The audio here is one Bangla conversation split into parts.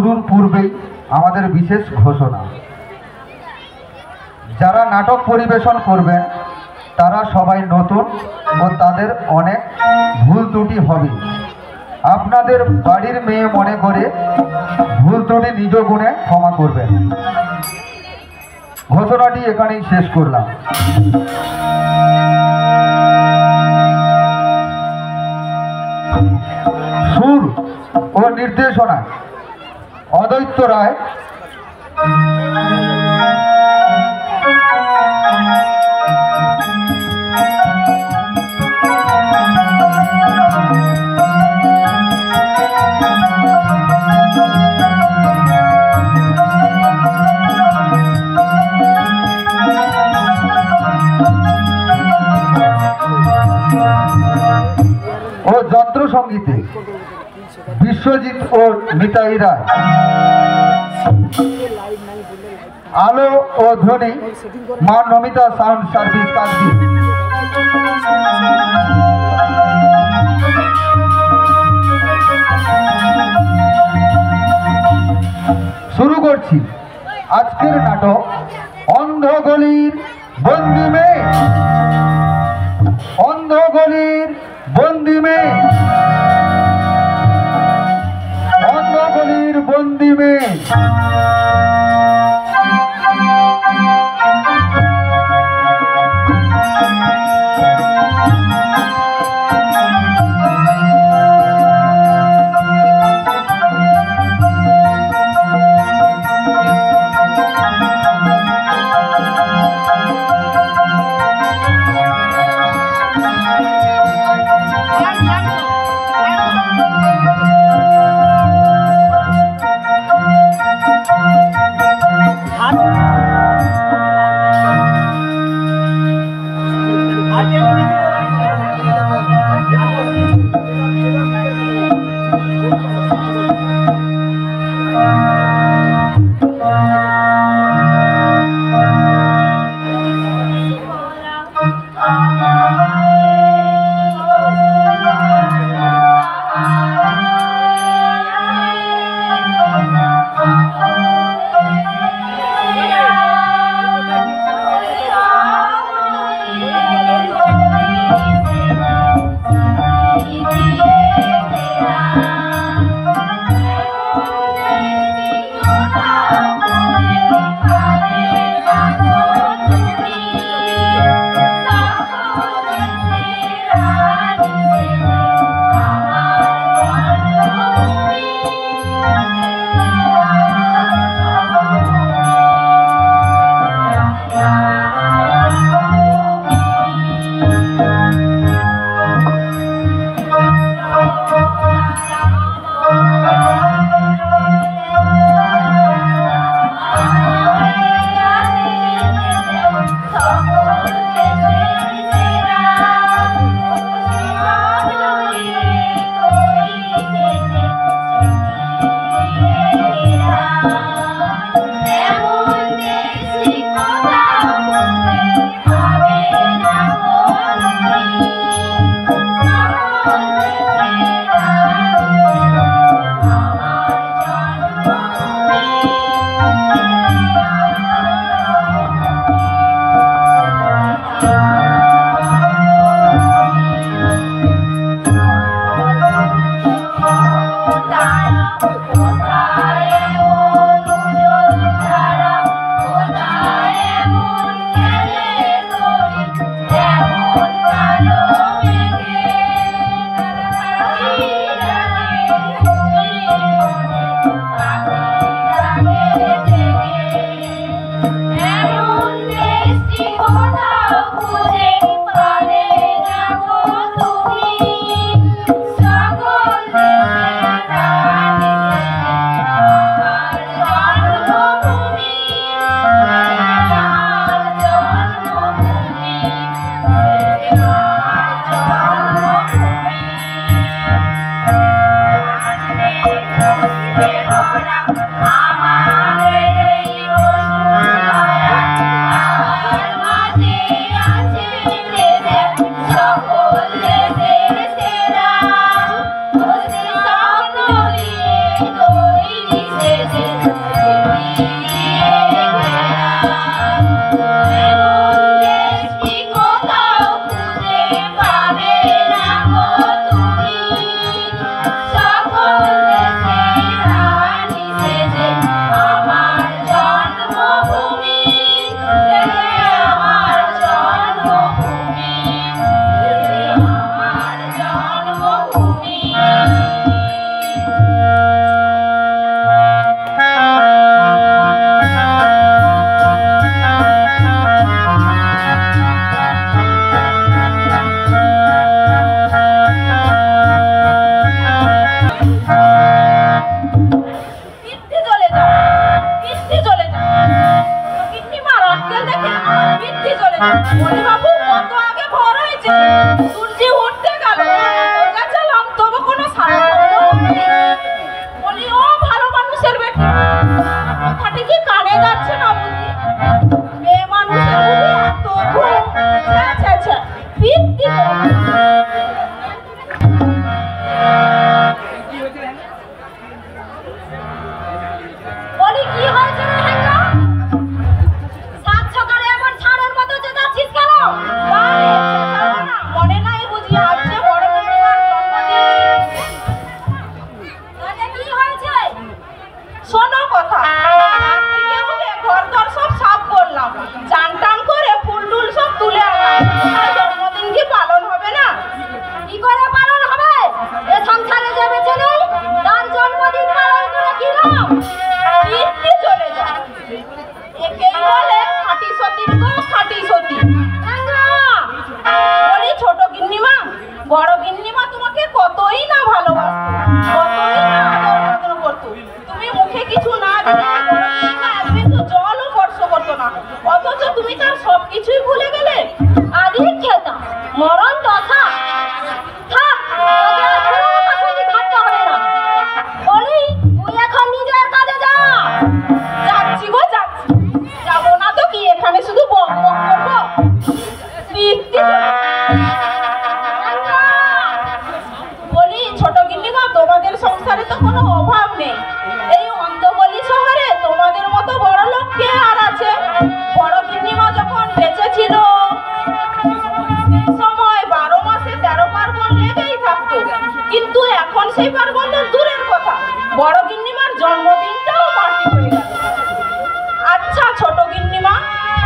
শুরুর পূর্বেই আমাদের বিশেষ ঘোষণা। যারা নাটক পরিবেশন করবেন তারা সবাই নতুন ও তাদের অনেক ভুল ত্রুটি হবে। আপনাদের বাড়ির মেয়ে মনে করে ভুল ত্রুটি নিজ গুণে ক্ষমা করবেন। ঘোষণাটি এখানেই শেষ করলাম। সুর ও নির্দেশনা অদ্বৈত রায়, ও যন্ত্র সঙ্গীতে বিশ্বজিৎ ও নিতাই রায়। আলো ও ধ্বনি মা নমিতা সাউন্ড সার্ভিস কান্দি। শুরু করছি আজকের নাটক অন্ধগলির বন্দি মেয়ে। অন্ধগলির বন্দি মেয়ে, অন্ধগলির বন্দি মেয়ে। এ সংসারে যে বেঁচে নেই তার জন্মদিন পালন করে কি লাভ? ইতি চলে যায়। একেই বলে খাঁটি সতীর গো খাঁটি সতী। বলি ছোট গিন্নিমা, বড় গিন্নিমা তোমাকে কতই না ভালোবাসতো, কতই না আদর যত্ন করতো। তুমি মুখে কিছু না দিলে বড় গিন্নিমা এক বিন্দু জলও স্পর্শ করতো না, অথচ তুমি তার সবকিছুই ভুলে গেলে। আগে খেতাম মরণ দশা। থাক, তোকে আর কোনো কথা ভাবতে হবে না। বলি তুই এখন নিজের কাজে যা। যাচ্ছি গো যাচ্ছি, যাবো না তো কি, এখানে শুধু বক বক করবো। বলি ছোট গিন্নিমা, তোমাদের সংসারে তো কোনো অভাব নেই। এই অন্তবলি শহরে তোমাদের মতো বড় লোক কে আর আছে? বড় গিন্নিমা যখন বেঁচে ছিল সেই সময় 12 মাসে 13 পার্বণ লেগেই থাকতো, কিন্তু এখন সেই পার্বণ তো দূরের কথা, বড় গিন্নিমার জন্মদিনটাও মাটি হয়ে গেল। আচ্ছা ছোট গিন্নিমা,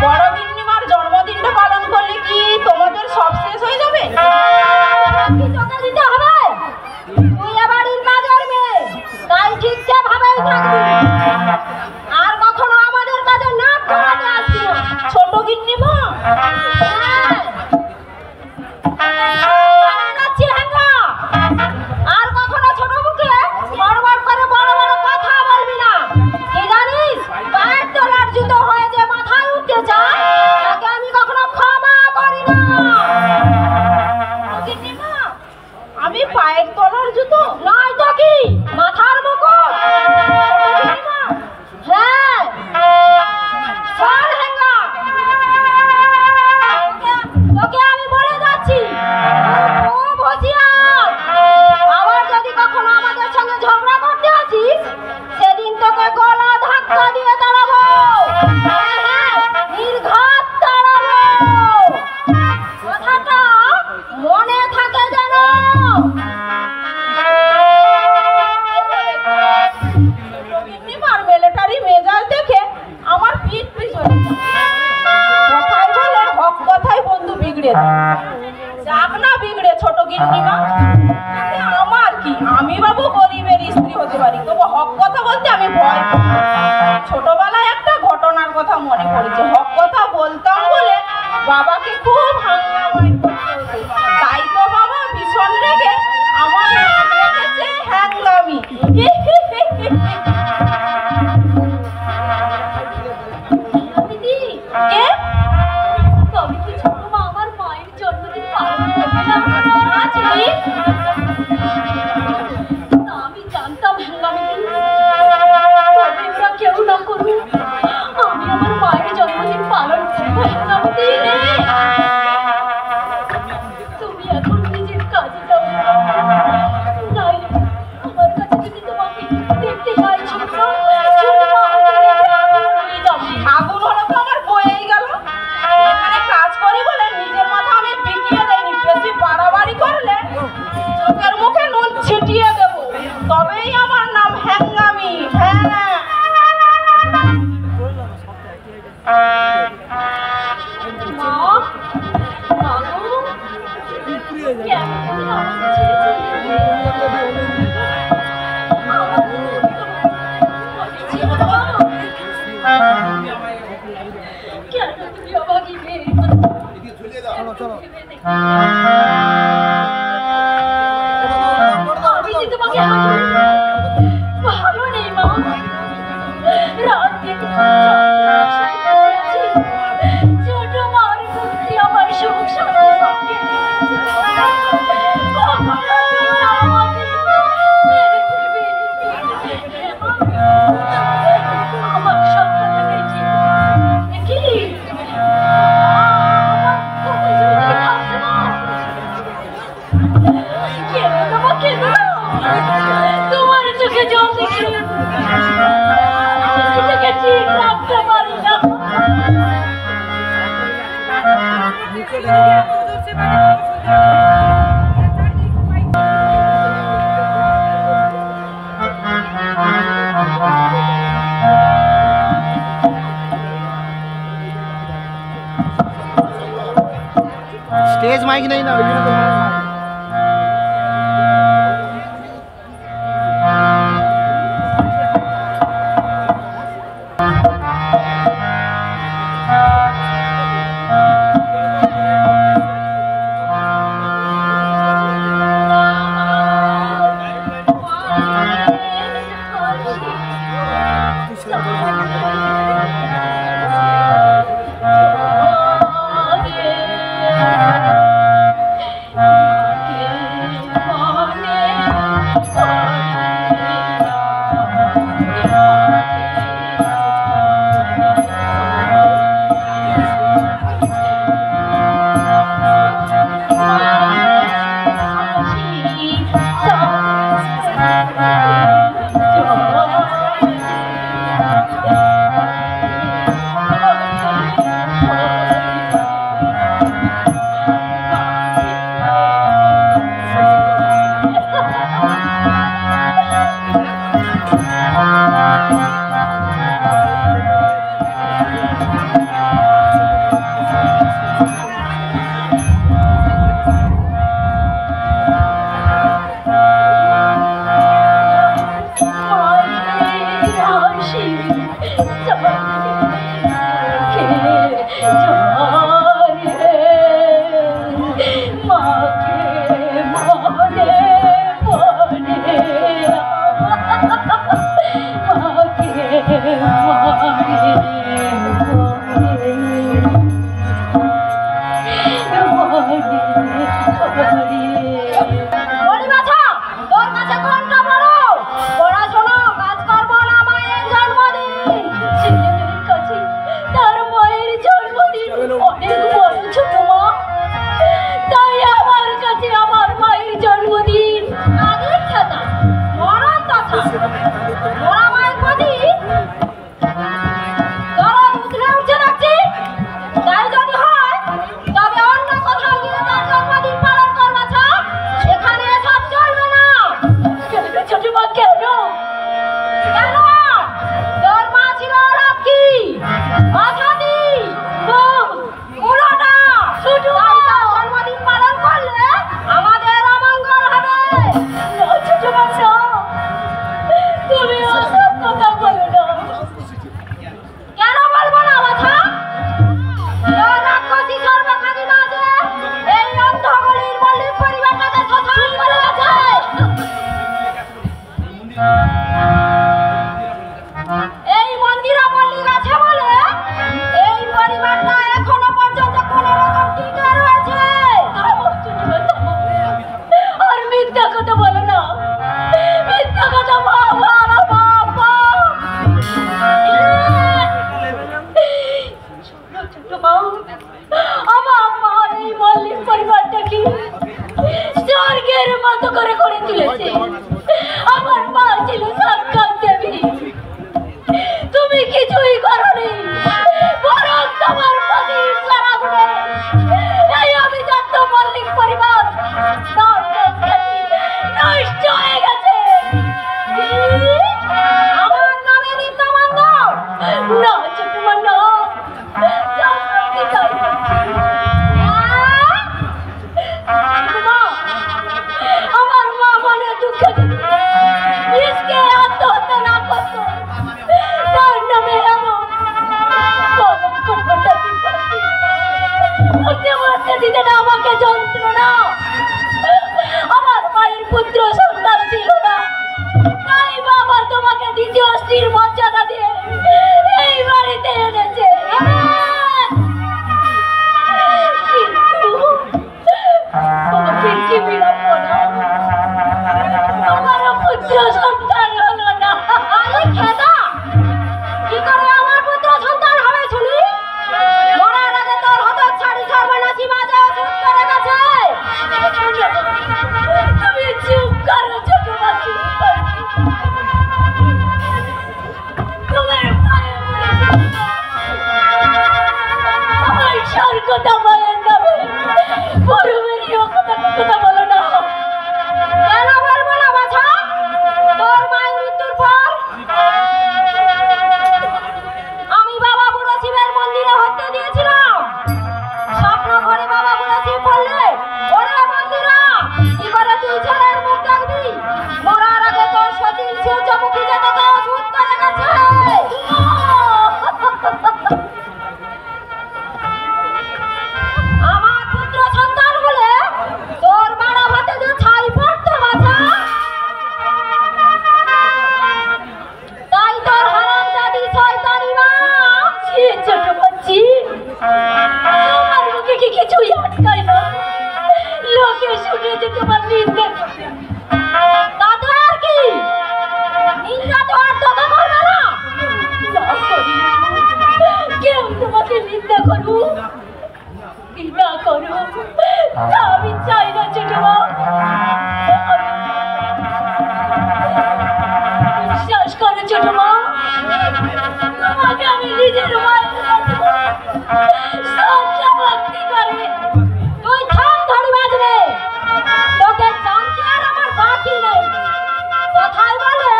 বড় গিন্নিমার জন্মদিনটা পালন করলে কি তোমাদের সব শেষ হয়ে যাবে? তোকে দিতে হবে, তুই এ বাড়ির কাজের মেয়ে, তাই ঠিক ভাবেই থাকবি, আর কখনো আমাদের কাজে নাক গলাতে আসবি না। ছোট গিন্নিমা আর কখনো ছোট মুখে বড় করে বড় বড় কথা বলবি না। কি জানিস, পায়ের তলার জুতো হয়ে যে মাথায় উঠতে চায় তাকে আমি কখনো ক্ষমা করি না। গিন্নিমা, আমি পায়ের তলার জুতো নয় তো কি মাথার মুকুট? হ্যাঁ শোন হেঙ্গা, তোকে আমি বলে যাচ্ছি খুব হুঁশিয়ার। আবার যদি কখনো আমাদের সঙ্গে ঝগড়া করতে আসিস সেদিন তোকে গলা ধাক্কা দিয়ে তাড়াবো। হ্যাঁ হ্যাঁ, নির্ঘাত তাড়াবো, কথাটা মনে থাকে যেন। গিন্নিমার মিলিটারি মেজাজ দেখে আমার পিঠ পিছনে কথাই বলে হক কথাই বন্ধু বিগড়ে যাক না বিগড়ে। ছোট গিন্নিমা, আমার কি, আমি বাবু গরিবের স্ত্রী হতে পারি, তবু হক কথা বলতে আমি ভয় পাই। ছোটবেলায় একটা ঘটনার কথা মনে পড়েছে। হক কথা বলতাম বলে বাবাকে খুব হাঙ্গামাই করতে হতো, তাই তো বাবা ভীষণ রেগে আমার নাম রেখেছে হ্যাংলামি। কে? তবে কি ছোট মা আমার মায়ের জন্মদিন পালন করবে না? আমি জানতাম হ্যাংলামি, তবে ওরা কেউ না করুক, আমি আমার মায়ের জন্মদিন পালন করবো। হ্যাংলামি তুমি এখন নিজের কাজে যাও, নাইলে আমার কাছে যদি তোমাকে দেখতে পাই ছোট মা আগুন হলো তো আমার বয়েই গেল। এখানে কাজ করি বলে নিজের মাথা আমি বিকিয়ে দেয়নি, বেশি বাড়াবাড়ি করলে চোখের মুখে নুন ছিটিয়ে দেবো, তবেই আমার নাম হ্যাংলামি। হ্যাঁ ভালো নেই মা, রাত থেকে ছোট মার মুক্তি আমার সুখ শান্তি সঙ্গে আমার সন্তান কি তোমার চোখে জল দেখে ঠিক রাখতে পারি না। स्टेज माइक नहीं ना মতো করে করে তুলেছে। আমার মা ছিল সাক্ষাৎ দেবী, তুমি কিছুই করনি, বরং তোমার প্রতি সারা গুণে এই অভিজাত মল্লিক পরিবার নষ্ট হয়ে গেছে। আমার নামে নিন্দামান দাও না ছোটমা, না আমার মা মনে দুঃখে इसके आत्महत्या ना করতো তার নামে এমন কলঙ্কটা দিতে দিতে না আমাকে যন্ত্রণা। আমার মায়ের পুত্র সন্তান ছিল না, তাই বাবা তোমাকে দ্বিতীয় স্ত্রীর মর্যাদা দিয়ে এই বাড়িতে এনেছে। কিন্তু কি বিড়ম্বনা, আমার পুত্র সন্তান হলো না। খেদা, কি করে আমার পুত্র সন্তান হবে শুনি? মরার আগে তোর হঠাৎ ছাড়ি সর্বনাশী বাজে চুপ করে গেছে। তুমি চুপ করো ছোট বাচ্চা, তোমার পায়ে আমার স্বর্গতা মায়ের নামে বড় বেরিয়ে কথা বলো না। কেন বলবো না বাছা? তোর মায়ের মৃত্যুর পর আমি বাবা বুড়ো শিবের মন্দিরে হত্যা দিয়েছিলাম। স্বপ্ন করে বাবা বুড়ো শিব বললে, ওরে মন্দিরা, কি করে তুই ছেলের মুখ দেখবি? মরার আগে তোর সতীর সূর্যমুখী যেতে ওষুধ করে গেছে। আমার পুত্র সন্তান বলে তোর বাড়া ভাতে যে ছাই পড়তো বাছা, তাই তোর হারামজাদি শয়তানি মা। ছোট বাচ্চি, তোমার মুখে কি কিছুই আটকায় না? লোকে শুনেছে তোমার নিন্দে, তাতে আর কি? নিন্দা তো আর তোকে করবে না। কেউ তোমাকে নিন্দা করুক না করুক, তা আমি চাই না ছোট মা। বিশ্বাস করো ছোট মা, তোমাকে আমি নিজের মায়ের ভক্তি করি। তুই থাম ধরে বাজবে, তোকে জানতে আর আমার বাকি নেই। কোথায় বলে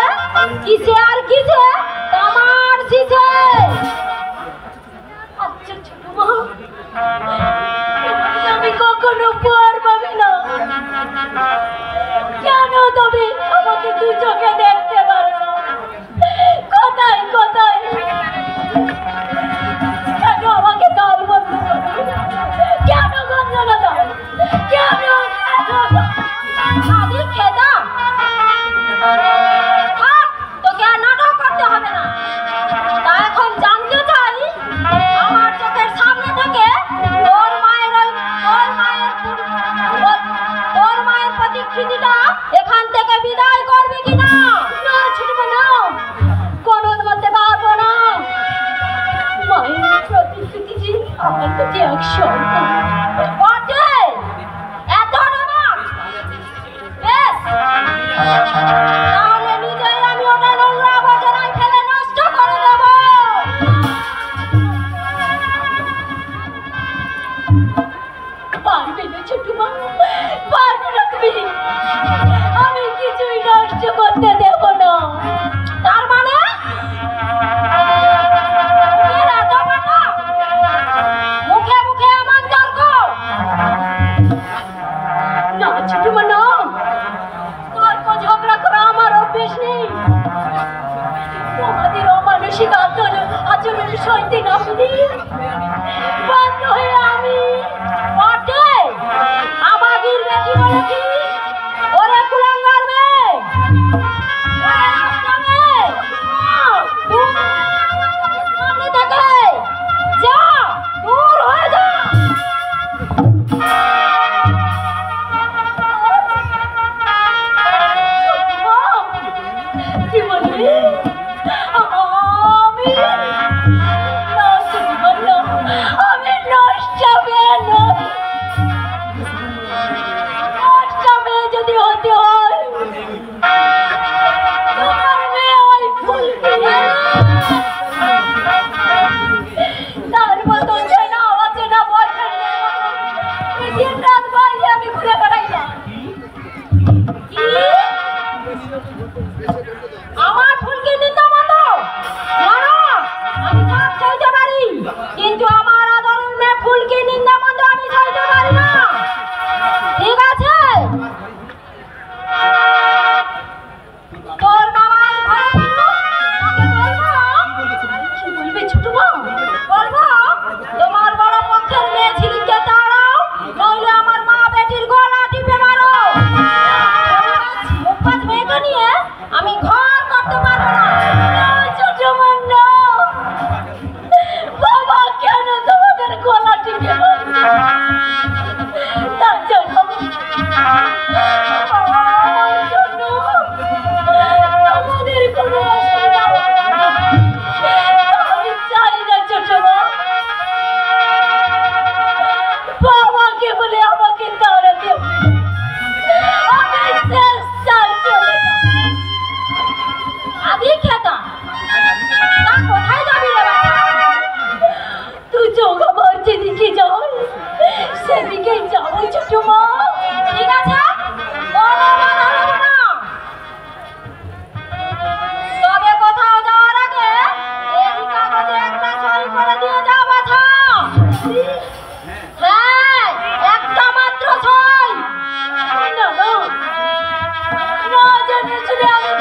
কিসে আর কিসে তোমার শিখে। আচ্ছা ছোট মা, আমি কখনো পর পাবি না। কেন তুমি আমাকে দু চোখে দেখতে পারো না? কোথায় কোথায় কেন আমাকে গাল বন্ধ করো? কেন গঞ্জনা দাও? কেন আদি খেদা? তোকে আর নাটক করতে হবে না। তা এখন জানতে চাই, আমার চোখের সামনে থেকে তোর মায়ের প্রতিকৃতিটা এখান থেকে বিদায় করবি কিনা? না ছোট না, কোনোর মধ্যে পারবো না। মায়ের প্রতিকৃতি আমার কাছে এক স্বর্গ বটে। এত রকম বেশ, তাহলে নিজেই আমি ওটা নোংরা আবর্জনায় ফেলে নষ্ট করে দেব। পারবে না ছোট মা, পারবে না তুমি। আমি কিছুই নষ্ট করতে দেব না। তার মানে মুখে মুখে এমন তর্ক না ছোট মা, না। তর্ক ঝগড়া করা আমার অভ্যেস নেই। তোমাদের অমানসিক আচরণ সইতে না পেরে বাধ্য হয়ে আমি বটে আমাদের বেটি বলে কি, ওরে কুলাঙ্গার মেয়ে, ওরে নষ্ট মেয়ে, দূর সামনে থেকে যা, দূর হয়ে যা। কি বললি? আমি নষ্ট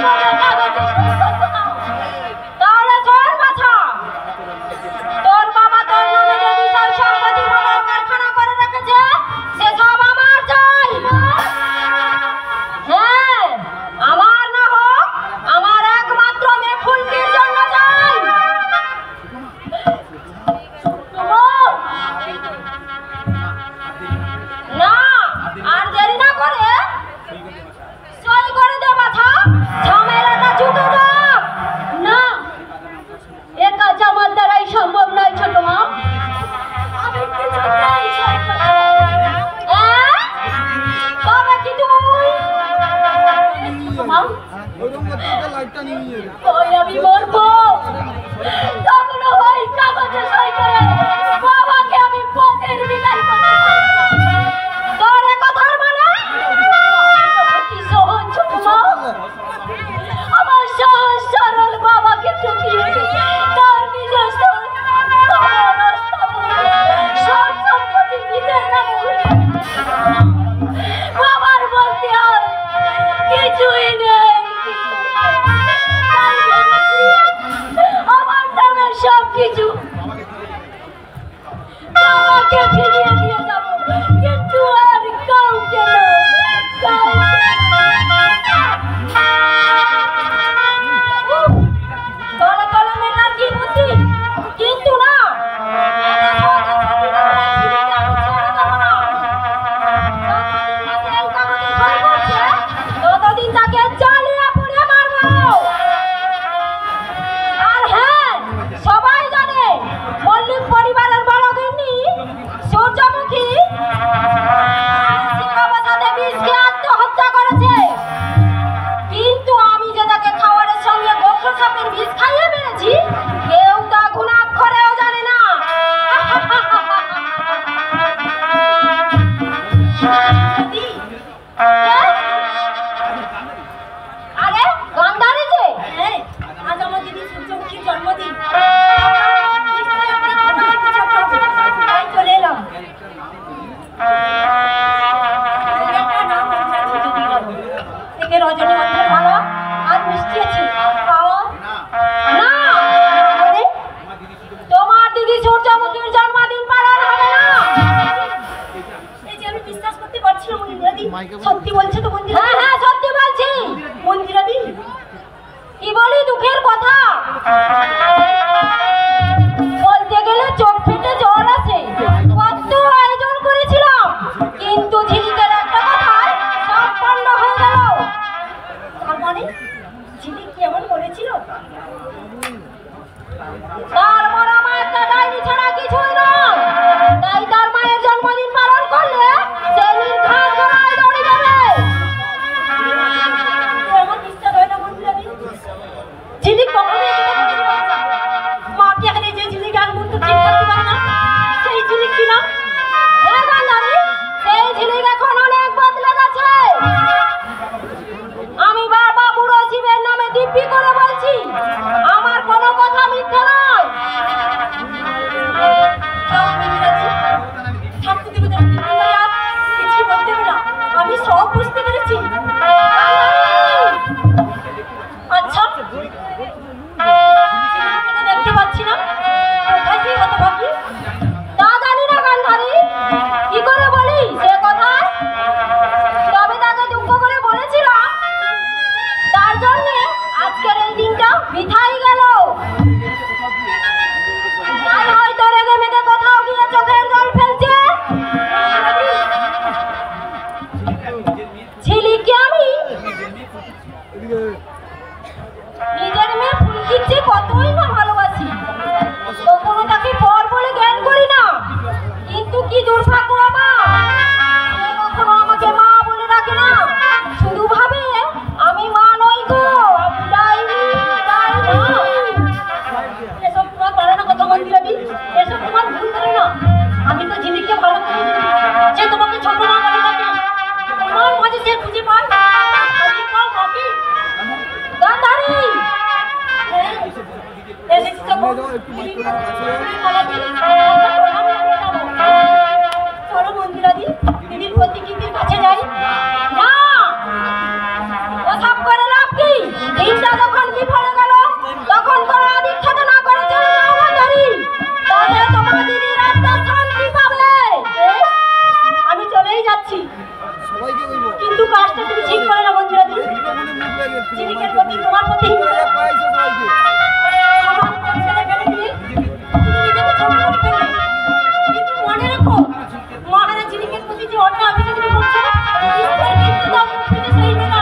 করে কাগজে সই করতে দাও। তাহলে শোন বাছা, তোর বাবা তোর নামে যে বিষয় সম্পত্তি বলে কারখানা করে রেখেছে সেসব আমার চাই। হ্যাঁ, আমার না হোক, আমার একমাত্র মেয়ে ফুলকির জন্য চাই। না, আর দেরি না করে সই করে দে বাছা, ঝামেলাটা চুকে যাক। না, এ কাজ আমার দ্বারাই সম্ভব নয় ছোট মা। আমি কিছুতেই সই করতে তবে কি তুই মা ওই আমি বলবো তখন ওই কাগজে সই করে বাবাকে আমি পথের বিদায় করতে তোর এ কথার মানে কি সহজ ছোট মা। আমার সহজ সরল বাবাকে ঠকিয়ে তার নিজস্ব সব সম্পত্তি নিজের নামে বাবার বলতে আর কিছুই নেই। আমার নামের সব কিছু বাবাকে ফিরিয়ে দিয়ে যাবো, কিন্তু আর কাউকে না, তলে তলে মেটার কি বুদ্ধি, কিন্তু না ততদিন তাকে চালিয়ে পুড়ে মারবো। আর হ্যাঁ, সবাই জানে মল্লিক পরিবারের বড় গিন্নি সূর্যমুখী অবস্থাতে বিষ খেয়ে আত্মহত্যা করেছে, কিন্তু আমি যে তাকে খাবারের সঙ্গে গোখর সাপের বিষ খাইয়ে মেরেছি কেউ তা গুণাক্ষরেও জানে না। আরে গান্ধারী যে, আজ আমার দিদি সূর্যমুখীর জন্মদিন, চলে এলাম। রজনীগন্ধার মালা আর মিষ্টি আছে। না, তোমার দিদি সূর্যমুখীর জন্মদিন পালন হবে না। এই যে আমি বিশ্বাস করতে পারছি না মন্দিরাদি, সত্যি বলছো তো মন্দিরা? হ্যাঁ হ্যাঁ, সত্যি বলছি মন্দিরাদি। কি বলি দুঃখের কথা, বলতে গেলে চোখ ফেটে জল আসে। কত আয়োজন করেছিলাম, কিন্তু ঝিলিকের একটা কথায় সব পণ্ড হয়ে গেল। তার মানে ঝিলিক কেমন বলেছিল? তার মরা মা একটা ডাইনি ছাড়া কিছুই নয়, তাই তার মায়ের জন্মদিন পালন করলে সে নির্ঘাত গড়ায় দড়ি দেবে। আমার বিশ্বাস হয় না মন্দিরাদি, ঝিলিক কখনোই মাকে হারিয়ে যে ঝিলিক আর মুহূর্ত ঠিক থাকতে পারে না, সেই ঝিলিক কিনা? হ্যাঁ গান্ধারী, সেই ঝিলিক এখন অনেক বদলে গেছে। আমি বাবা বুড়ো শিবের নামে দিব্যি করে বলছি, আমার কোনো কথা মিথ্যে নয়। কিছু বলতে হবে না, আমি সব বুঝতে পেরেছি। আচ্ছা, দেখতে পাচ্ছি না, কোথায় কি হতভাগী? তা জানি না গান্ধারী, কি করে বলি সে কথা? তবে তাকে দুঃখ করে বলেছিলাম, তার জন্য আজকের এই দিনটা বৃথাই গেল। তাই হয়তো রেগে মেগে কোথাও গিয়ে চোখের জল ফেলছে। ঝিলিককে আমি নিজের মেয়ে ফুলকির চেয়ে কতই না ভালোবাসি, কখনো তাকে পর বলে জ্ঞান করি না, কিন্তু কি দুর্ভাগ্য আমার, সে কখনো আমাকে মা বলে ডাকে না, শুধু ভাবে আমি মা নই গো, ডাইনি ডাইনি। এসব তোমার পারে না কথা মন্দিরাদি, এসব তোমার ভুল করে না। আমি তো ঝিলিককে ভালো করি, যে তোমাকে ছোট মা বলে ডাকে, তোমার মাঝে সে খুঁজে পায় গান্ধারী। এসেছি তো দিনটা যখন বিফলে গেল তখন কোনো দীক্ষাতে না করে চলে যাও মন্দারি, তাহলে তোমার দিদির আত্মা শান্তি পাবে। আমি চলেই যাচ্ছি, কিন্তু কাজটা তুমি ঠিক করে না মন্দিরাদি। জীবিকের প্রতি তোমার প্রতি আমার ছেলে ফেলে দিয়ে তুমি নিজেকে ছোট করে ফেললে। কিন্তু মনে রেখো, মহারাজ জীবিকের প্রতি যে অন্য অভিযোগ তুমি করছো, ঈশ্বর কিন্তু তা মুখ থেকে সইবে না,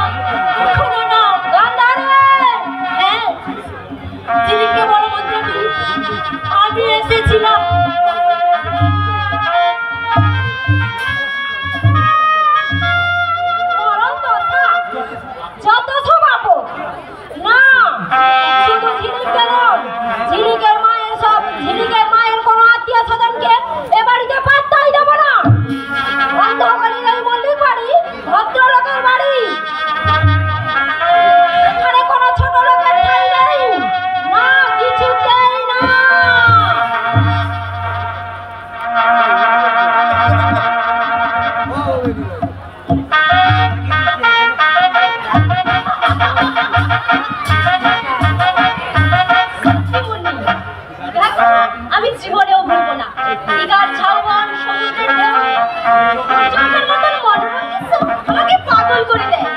কখনো না। গান্ধারে, হ্যাঁ, জীবিককে বলো মন্দিরাদি আমি এসেছিলাম। যত সব না, শুধু ঝিলিকের মায়ের কোনো আত্মীয় স্বজনকে এ বাড়িতে পাত্তাই দেব না। অন্ধকারীর এই মল্লিক বাড়ি ভদ্রলোকের বাড়ি, এখানে কোনো ছোট লোকের ঠাঁই নেই না, কিছুতেই না। আমি জীবনেও ভুলবো না দীঘার ঝাউবন সমুদ্রের ঢেউ, চোখের মতন মনোরম দৃশ্য আমাকে পাগল করে দেয়।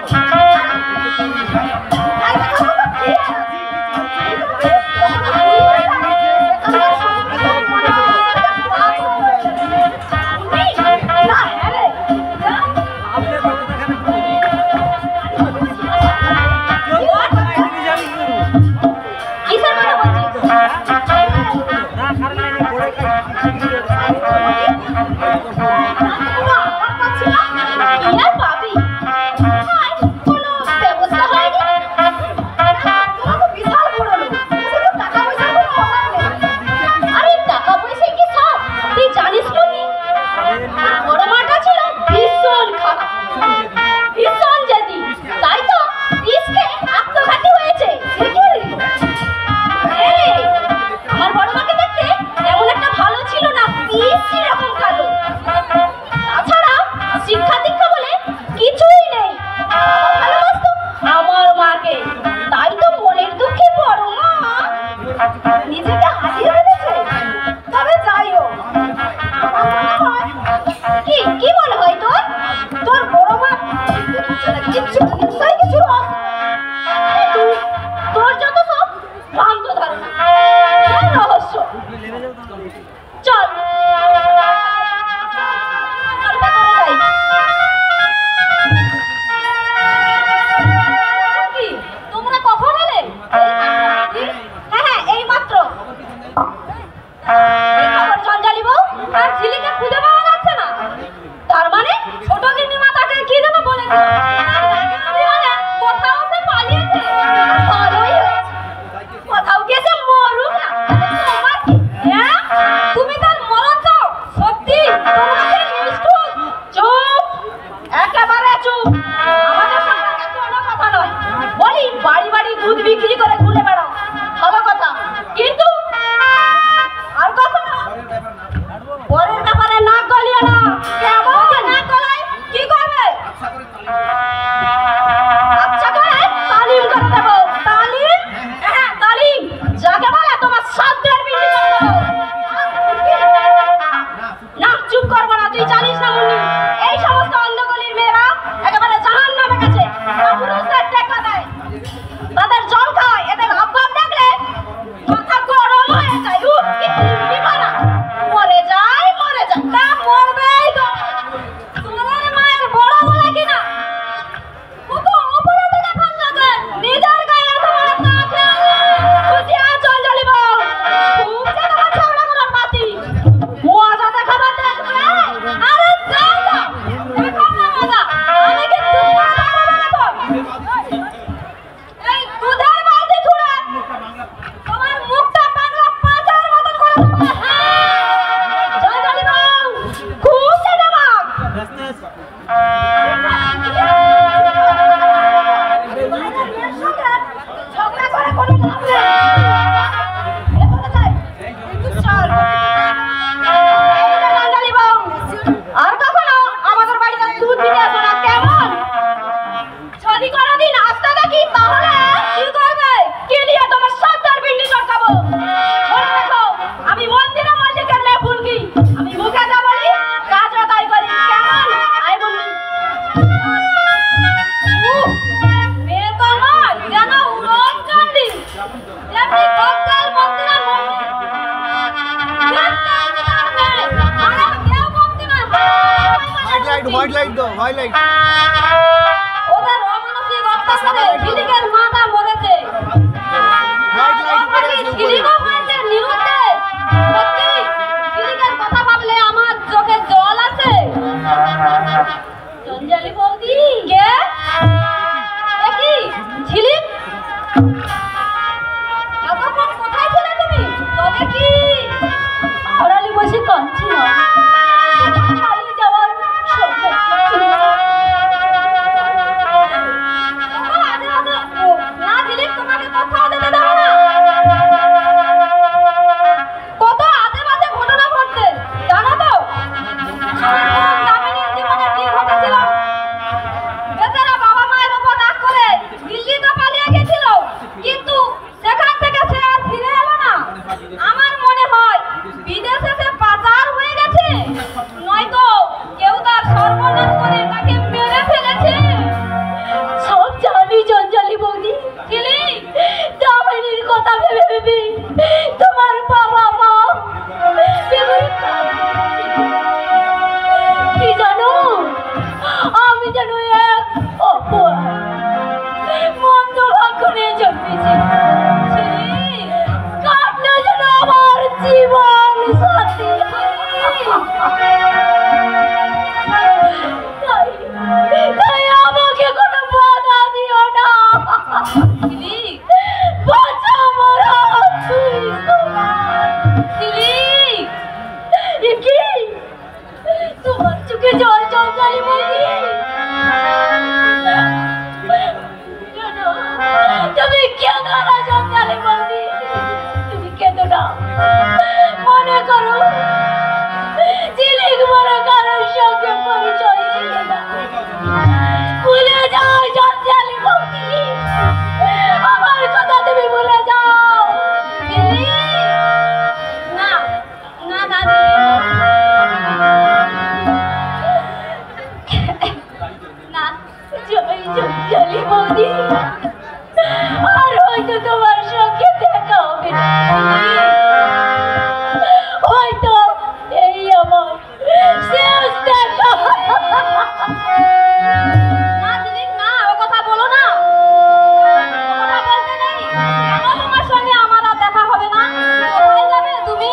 কি মনে হয় তোর বড় মা তোর যত সব ভ্রান্ত ধারণা, রহস্য। চল তোমরা কখন এলে? হ্যাঁ, এই মাত্র। ওদের অমানসিক অত্যাচারে ঝিলিকের মাথা মরেছে। ঝিলিকও হয়েছে নিরুদ্দেশ। সত্যি ঝিলিকের কথা ভাবলে আমার চোখে জল আসে। জঞ্জালি বৌদি কে? কি ঝিলিক? এতক্ষণ কোথায় ছিলে তুমি? তবে কি আড়ালে বসে কাঁদছি না? পালিয়ে যাওয়ার সঙ্গে না ঝিলিক, তোমাকে কোথাও যেতে দেবো না। কত আজে বাজে ঘটনা ঘটছে জানো তো? দামিনীর জীবনে কি ঘটেছিল? বেচারা বাবা মায়ের উপর রাগ করে দিল্লি তো পালিয়ে গেছিল, কিন্তু সেখান থেকে সে আর ফিরে এলো না। আমার মনে হয় বিদেশে সে পাচার হয়ে গেছে, নয়তো কেউ তার সর্বনাশ করে তাকে মেরে ফেলেছে। সব জানি জঞ্জালি বৌদি। দামিনীর কথা ভেবে ভেবে তোমার বাবা মা কি জানো, আমি যেন এক মন্দ ভাগ্য নিয়ে জন্মেছি। কাটলে যেন আমার জীবন সাথী। তাই আমাকে কোনো বাধা দিও না। বাঁচা মরা তুই কি তোমার চোখে জল জঞ্জালি বৌদি? তুমি কেন না জঞ্জালি বৌদি? তুমি কেন না? মনে করো ঝিলিক বড় কারোর সঙ্গে পরিচয় ছিল না। ভুলে যাও জঞ্জালি বৌদি, আমার কথা তুমি ভুলে যাও। না না না না জঞ্জালি বৌদি, আর হয়তো তোমার সঙ্গে দেখা হবে না। হয়তো এই আমার শেষ দেখা। না ঝিলিক না, ও কথা বলো না। কথা বলতে নেই। কেন তোমার সঙ্গে আমার আর দেখা হবে না? কোথায় যাবে তুমি?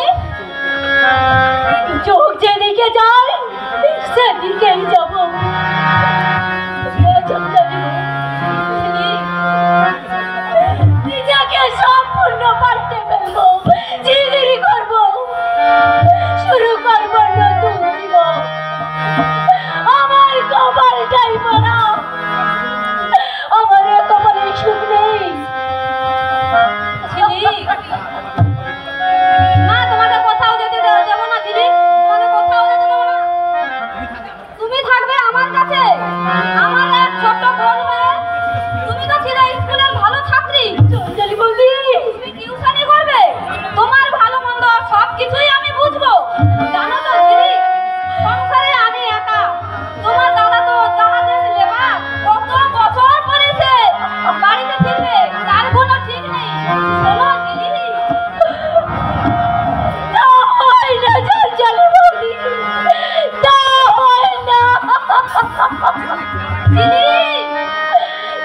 চোখ যেদিকে যায় সেদিকেই যাবো। নিজেকে সম্পূর্ণ পাল্টে ফেলবো, জিগিরি করবো, শুরু করবো নতুন জীবন। আমার কপালটাই পড়া, আমার কপালে সুখ নেই। না তোমাকে কোথাও যেতে দেবো না ঝিলিক, তোমাকে কোথাও যেতে দেবো না। তুমি থাকবে আমার কাছে, আমার এক ছোট্ট বোন হয়ে। তুমি তো ছিলে স্কুলের ভালো ছাত্রী জঞ্জালি বৌদি, তুমি টিউশনি করবে। তোমার ভালো মন্দ সব কিছুই আমি বুঝবো। জানো তো ঝিলিক, সংসারে আমি একা। তোমার দাদা তো জাহাজের লেবার, কত বছর পরেছে বাড়িতে ফিরবে তার কোনো ঠিক নেই। শোনো ঝিলিক, তা হয় না জঞ্জালি বৌদি, তা হয় না। ঝিলিক,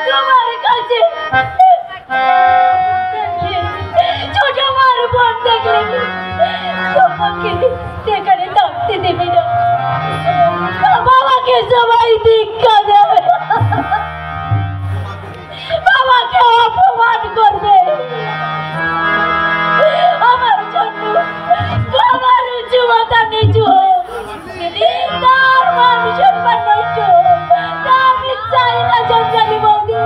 তোমার কাছে ছোট মার বোন দেখলে তোমাকে সেখানে থাকতে দেবে না। বাবাকে সবাই দীক্ষা দেবে, বাবাকে অপমান করবে। আমার জন্য বাবার উঁচু মাথা নিচু হোক, তার মান সম্মান নষ্ট হোক, তা আমি চাই না জঞ্জালি বৌদি।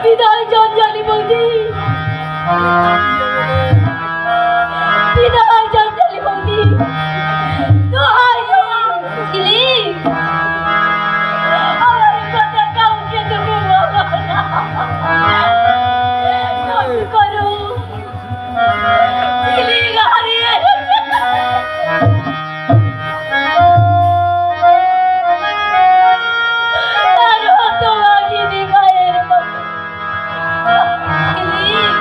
বিদায় জঞ্জালি বৌদি, বিদায় জঞ্জালি বৌদি। ঝিলিক, আমার কথা কাউকে তুমি বলো না। করো ঝিলিক হারিয়ে গেছে। তার হতভাগিনী মায়ের মতো ঝিলিক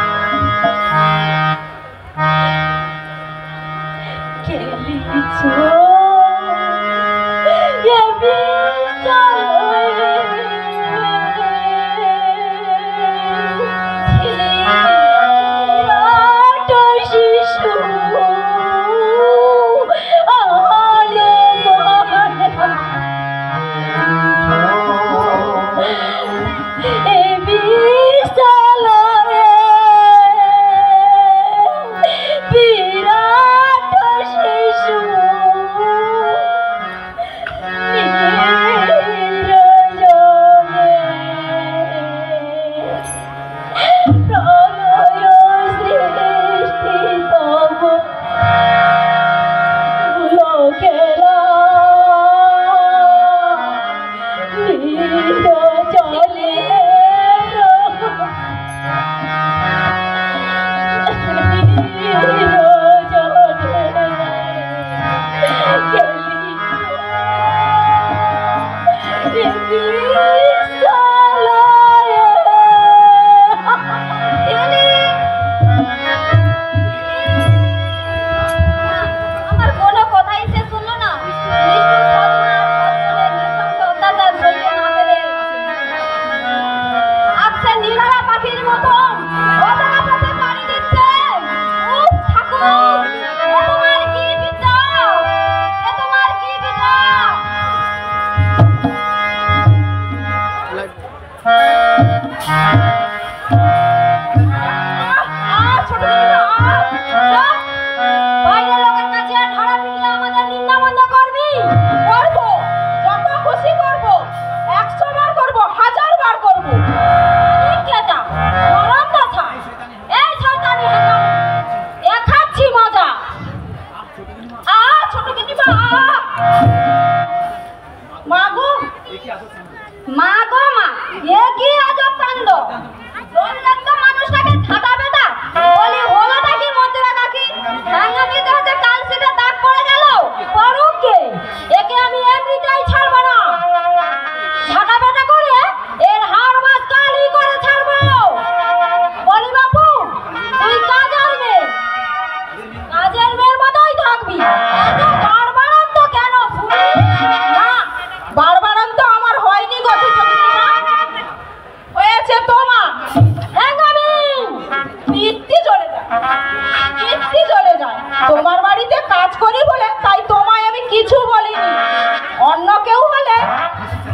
আমার কোনো কথাই সে শুনলো না। নিষ্ঠুর সৎমা সৎসনের নৃশংস অত্যাচার সহ্য না পেরে আজকে নীলারা পাখির মতন অজানা পথে পাড়ি দিচ্ছে। উফ ঠাকুর, এ তোমার কি বিচার? এ তোমার কি বিচার? ছোট বাইরের লোকের কাছে ঢাড়া পিটিয়ে আমাদের নিন্দা বন্ধ করবি? করবো, যত খুশি করবো, 100 বার করবো, 1000 বার করবো। কেটা গরম কথা। এই শয়তানি হেকামি দেখাচ্ছি মজা। ছোট গিন্নিমা, মা গো, মা গো মা, এ কি আজব কাণ্ড! বললেন তো মানুষটাকে ঝাঁটাবে না। বলি হলোটা কি মন্দিরা কাকি? ভাঙামিতে হচ্ছে কাল সেটা দাগ পড়ে গেল। পড়ুক কে, একে আমি এমনিতেই ছাড়বো না। ঝাঁটাবে না করে এর হাড় মাছ কালি করে ছাড়বো। বলি বাপু, তুই কাজের মেয়ে, কাজের মেয়ের মতোই থাকবি। এত বাড়বাড়ন্ত কেন শুনি? না, বারবারান্ত আমার হয়নি গো ছোট গিন্নিমা, হয়েছে তোমার। হেঙ্গামি! কীর্তি চলে যায়, কীর্তি চলে যায়। তোমার বাড়িতে কাজ করি বলে তাই তোমায় আমি কিছু বলিনি। অন্য কেউ হলে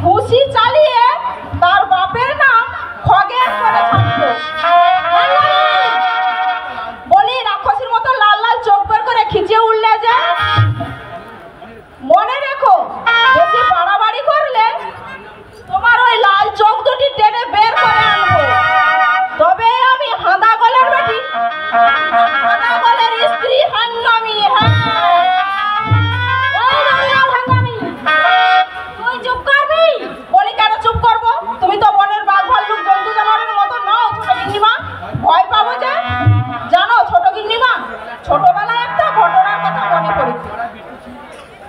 খুশি চালিয়ে তার বাপের নাম খগেন করে ছাড়তো। বলি রাক্ষসীর মতো লাল লাল চোখ বের করে খিচে উঠলে যে, মনে রেখো বেশি বাড়াবাড়ি করলে তোমার ওই লাল চোখ দুটি টেনে বের করে আনবো। তবে আমি হাঁদা গলের বেটি, হাঁদা গলের স্ত্রী হাঙ্গামি। হ্যাঁ, এই দাঁড়িয়াও হাঙ্গামি! তুই চুপ করবি? বলি কেন চুপ করবো? তুমি তো বনের বাঘ ভাল্লুক জন্তু জানোয়ারের মতো নও ছোট গিন্নিমা, ভয় পাবো যে। জানো ছোট গিন্নিমা, ছোটবেলায় একটা ঘটনার কথা মনে পড়েছে।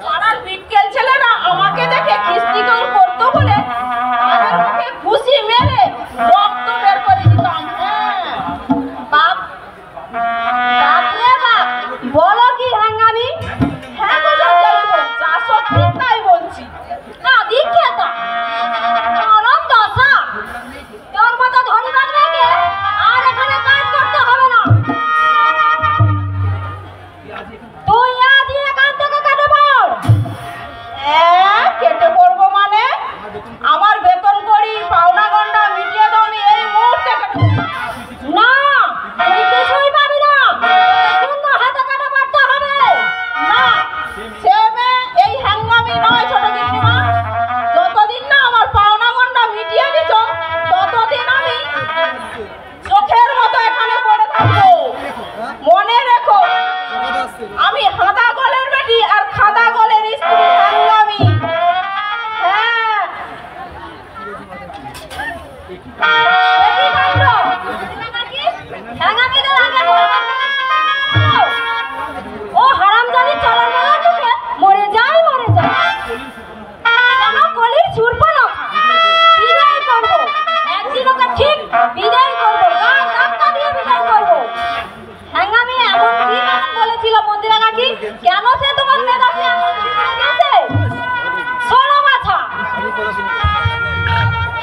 পাড়ার বিটকেল ছেলেরা আমাকে দেখে খিস্তিকল করতো বলে তাদের মুখে ঘুষি মেরে রক্ত বের করে দিতাম। হ্যাঁ, বাপ, বাপ রে বাপ! বলো কি হাঙ্গামি? হ্যাঁ গো জঞ্জালি বউ, যা সত্যি তাই বলছি। কাঁদি খেতা চরম দশা। তোর মতো ধনী বাজবেকে আর এখানে কাজ করতে হবে না। তুই আজই এখান থেকে কেটে পড়। কেটে পড়বো মানে? আমার বেতন করি পাওনা গন্ডা মিটিয়ে দাও, আমি এই মুহূর্তে কেটে পড়বো। না, তুই কিছুই পাবি না। শূন্য হাতে কেটে পড়তে হবে। না, সে মেয়ে এই হ্যাঙ্গামি নয় ছোট গিন্নিমা। যতদিন না আমার পাওনা গন্ডা মিটিয়ে দিত, ততদিন আমি চোখের মতো এখানে পড়ে থাকবো। মনে রেখো, আমি হাঁদা গলের বেটি আর খাদা গলের স্ত্রী হ্যাঙ্গামি। হ্যাঁ, দেখি কাণ্ড। বুঝলে নাকি? হ্যাঙ্গামিদের আগে ও হারামজাদি চলার বেলা থেকে মরে যায়, মরে যায়। কেন কলির ছুড়বো না? বিদায় করবো। একদিন ওকে ঠিক বিদায় করবো, গায়ে ধাক্কা দিয়ে বিদায় করবো। হ্যাঙ্গামি এমন কি কারণ বলেছিল মন্দিরা কাকি? কেন সে তোমার মেধাকে এমন বিদায় দিয়েছে? শোনো মাথা,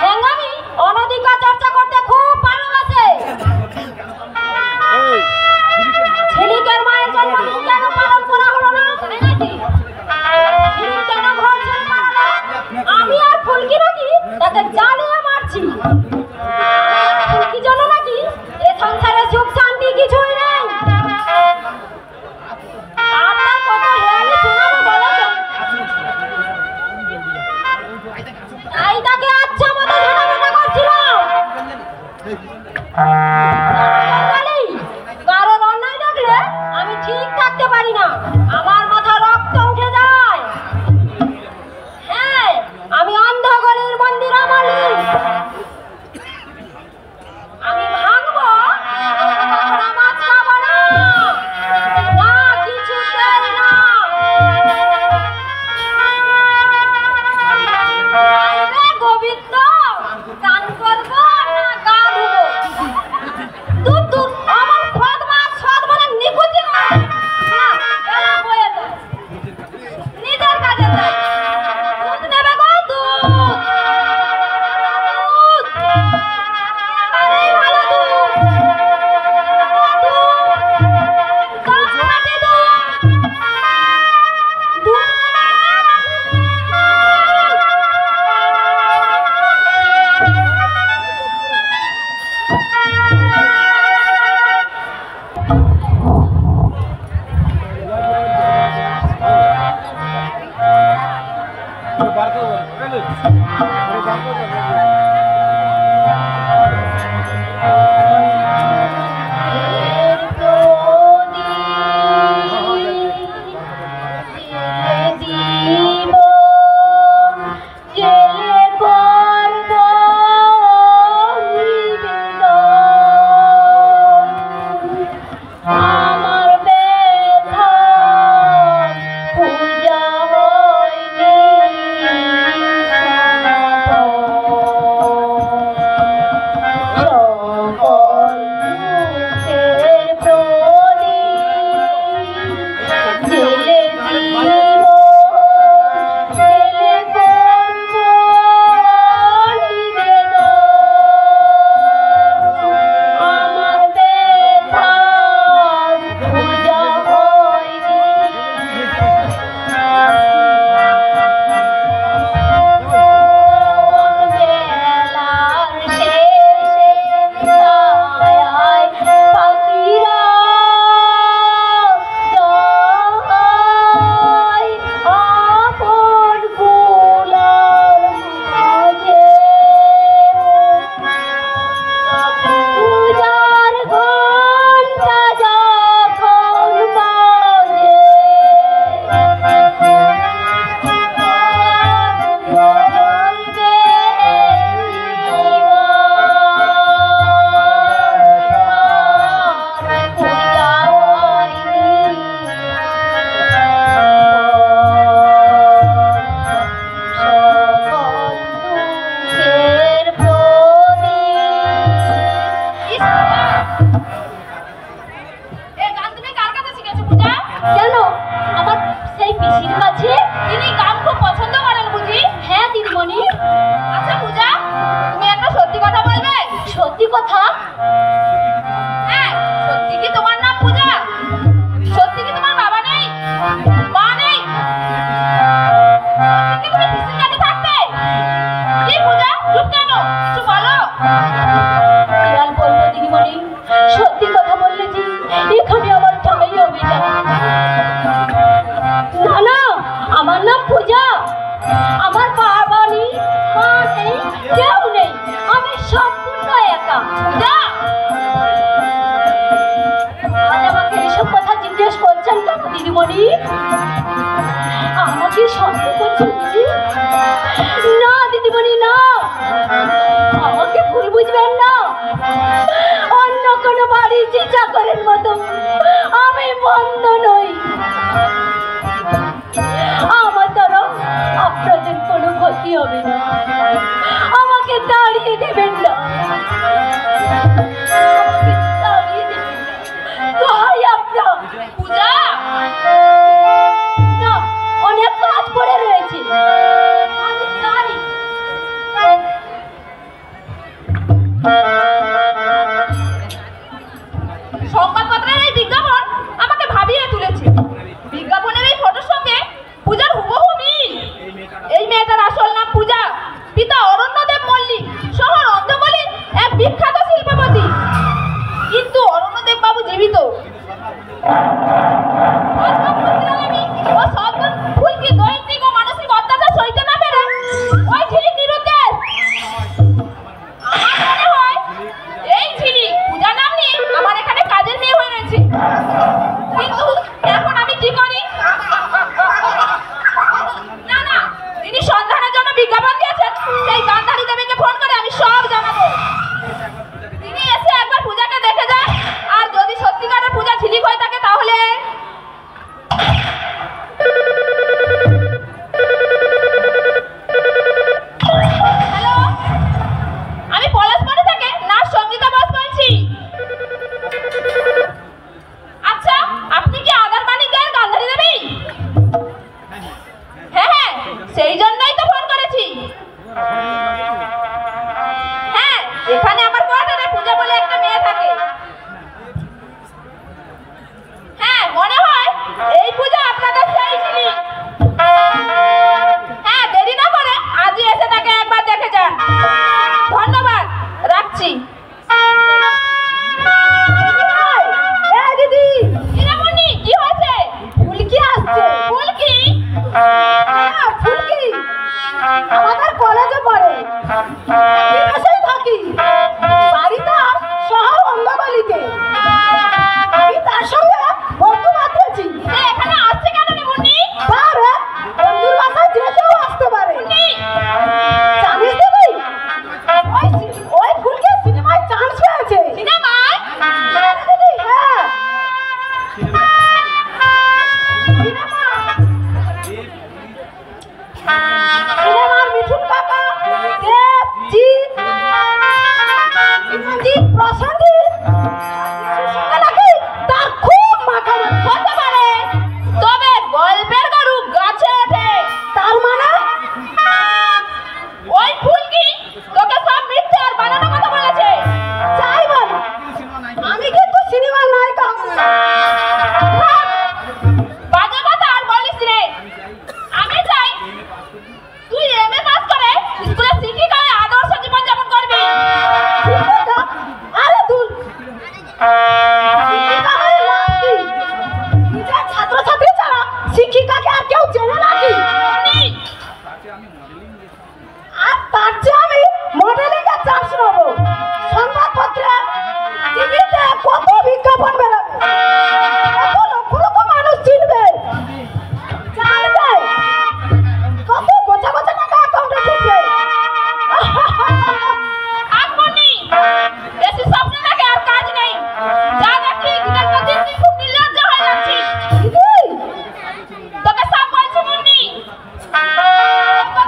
হ্যাঙ্গামি অনধিকার চর্চা করতে গোবিন্দ গান করবো না গা ধুবো? দূর দূর আমার খদ মাছ সদ মানে নিকুচি করে না এলা বয়ে দাও। নিজের কাজে যাই। দুধ নেবে গো দুধ। দুধ আরে ভালো দুধ। দুধ কামাটি দুধ। দুধ এখানে আমার কোয়ার্টারে পূজা বলে একটা মেয়ে থাকে। হ্যাঁ, মনে হয় এই পূজা আপনাদের সেই ছিলি। হ্যাঁ, দেরি না করে আজই এসে তাকে একবার দেখে যান। ধন্যবাদ, রাখছি। দিদি, ইরামণি, কি হয়েছে? ফুলকি আসছে। ফুলকি? হ্যাঁ, ফুলকি আমাদের কলেজে পড়ে। বিদেশেই থাকি, বাড়িটা শহর অন্ধকালিতে। আমি তার সঙ্গে বন্ধু বাঁধিয়েছি। এখানে আসছে কেন রে মুন্নি? পারে বন্ধুর বাসায় যেতেও আসতে পারে। জানিস দিদি, ওই ফুলকি সিনেমায় চান্স পেয়েছে। সিনেমায়? হ্যাঁ দিদি, হ্যাঁ সিনেমার মিঠুন কাকা, দেবজিৎ, ইন্দ্রজিৎ, প্রসেনজিৎ নাকি তার খুব মাখামাখি হতে পারে। তবে গল্পের গরু গাছে ওঠে। তার মানে ওই ফুলকি তোকে সব মিথ্যে আর বানানো কথা বলেছে। যাই বল, আমি কিন্তু সিনেমার নায়িকা। বাজে কথা আর বলিস রে। আমি চাই তুই এমএ পাস করে স্কুলে শিক্ষিকা হয়ে আদর্শ জীবন যাপন করবি। শিক্ষিকা? আরে দূর, শিক্ষিকা হয়ে লাভ কি? নিজের ছাত্রছাত্রী ছাড়া শিক্ষিকাকে আর কেউ চেনে নাকি? আর তার চেয়ে আমি মডেলিং এর চান্স নেব। সংবাদপত্রে, টিভিতে কত বিজ্ঞাপন বেরোবে, কত লক্ষ লক্ষ মানুষ চিনবে, জানবে, কত গোছা গোছা টাকা অ্যাকাউন্টে ঢুকবে। আপনি বেশি স্বপ্ন দেখে আর কাজ নেই। যা দেখি দিনের পর দিন তুই খুব নির্লজ্জ হয়ে যাচ্ছিস। তোকে সব বলছি মুন্নি,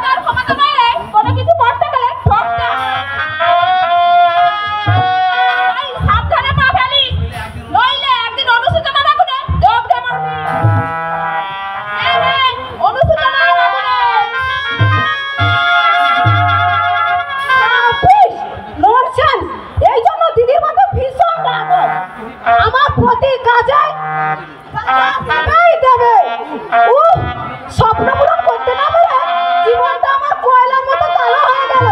তোর ক্ষমতা বাইরে কোনো কিছু করতে গেলে ঠকতে হয়। তাই সাবধানে পা ফেলিস, নইলে একদিন অনুসূচনার আগুনে ডুব দেব। অনুসূচনার আগুনে নরসেন্স। এই জন্য দিদির মধ্যে ভীষণ রাগ। আমার প্রতি কাজে দেবে। স্বপ্ন পূরণ করতে না পারে জীবনটা আমার কয়লার মতো কালো হয়ে গেল।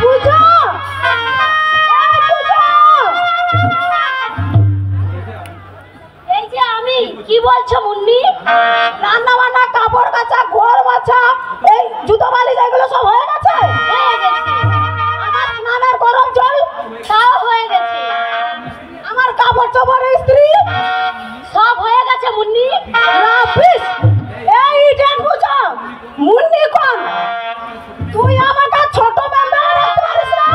পূজা, এই যে আমি, কি বলছো মুন্নি? রান্না বান্না, কাপড় কাচা, ঘর মোছা, এই জুতো বালি যেগুলো সব হয়ে গেছে। হয়ে গেছে। আমার স্নানের গরম জল তাও হয়ে গেছে। আমার কাপড় চোপড় ইস্ত্রি সব হয়ে গেছে মুন্নি। রাফিস, এই ইডেন পূজা, মুন্নি কোন? তুই আমাকে ছোট ম্যাম বলে রাখতে পারিস না?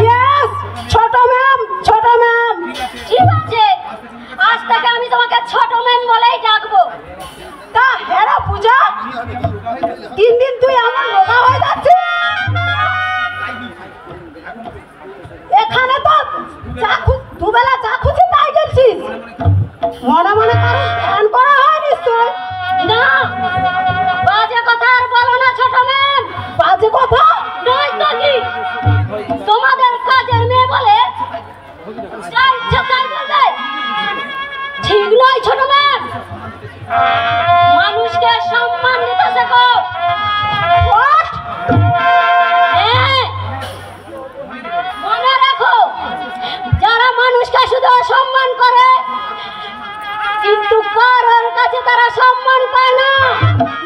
ইয়েস, ছোট ম্যাম, ছোট ম্যাম। ঠিক আছে, আজ থেকে আমি তোমাকে ছোট ম্যাম বলেই ডাকবো। তা হেরা পূজা, দিন দিন তুই আমার রোগা হয়ে যাচ্ছিস। এখানে তো দুবেলা যা খুশি তাই গেছিস। মনে মনে কারণ ধ্যান করা হয় নিশ্চয়। না, বাজে কথা আর বলো না ছোট ম্যাম। বাজে কথা নয় তো কি, তোমাদের কাজের মেয়ে বলে যা ইচ্ছা তাই বলবে, ঠিক নয় ছোট ম্যাম। মানুষকে সম্মান দিতে শেখো। হ্যাঁ, মনে রাখো, যারা মানুষকে শুধু সম্মান করে কিন্তু কারোর কাছে তারা সম্মান পায় না।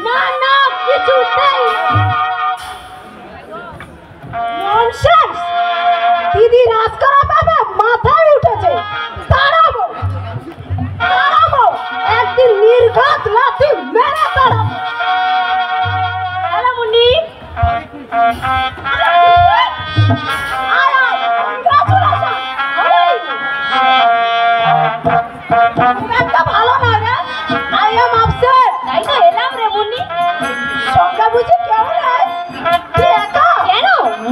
না না, কিছুতেই ননসেন্স। দিদি রাজ করা পাবে মাথায় উঠেছে। দাঁড়াবো, দাঁড়াবো, একদিন নির্ঘাত লাথি মেরে দাঁড়াবো। হ্যালো মুন্নি, ভালো না রে, আই এম আপসেট। তাই তো এলাম রে মুন্নি। সঙ্গে বুঝি কেউ নাই? তুই একা? কেন,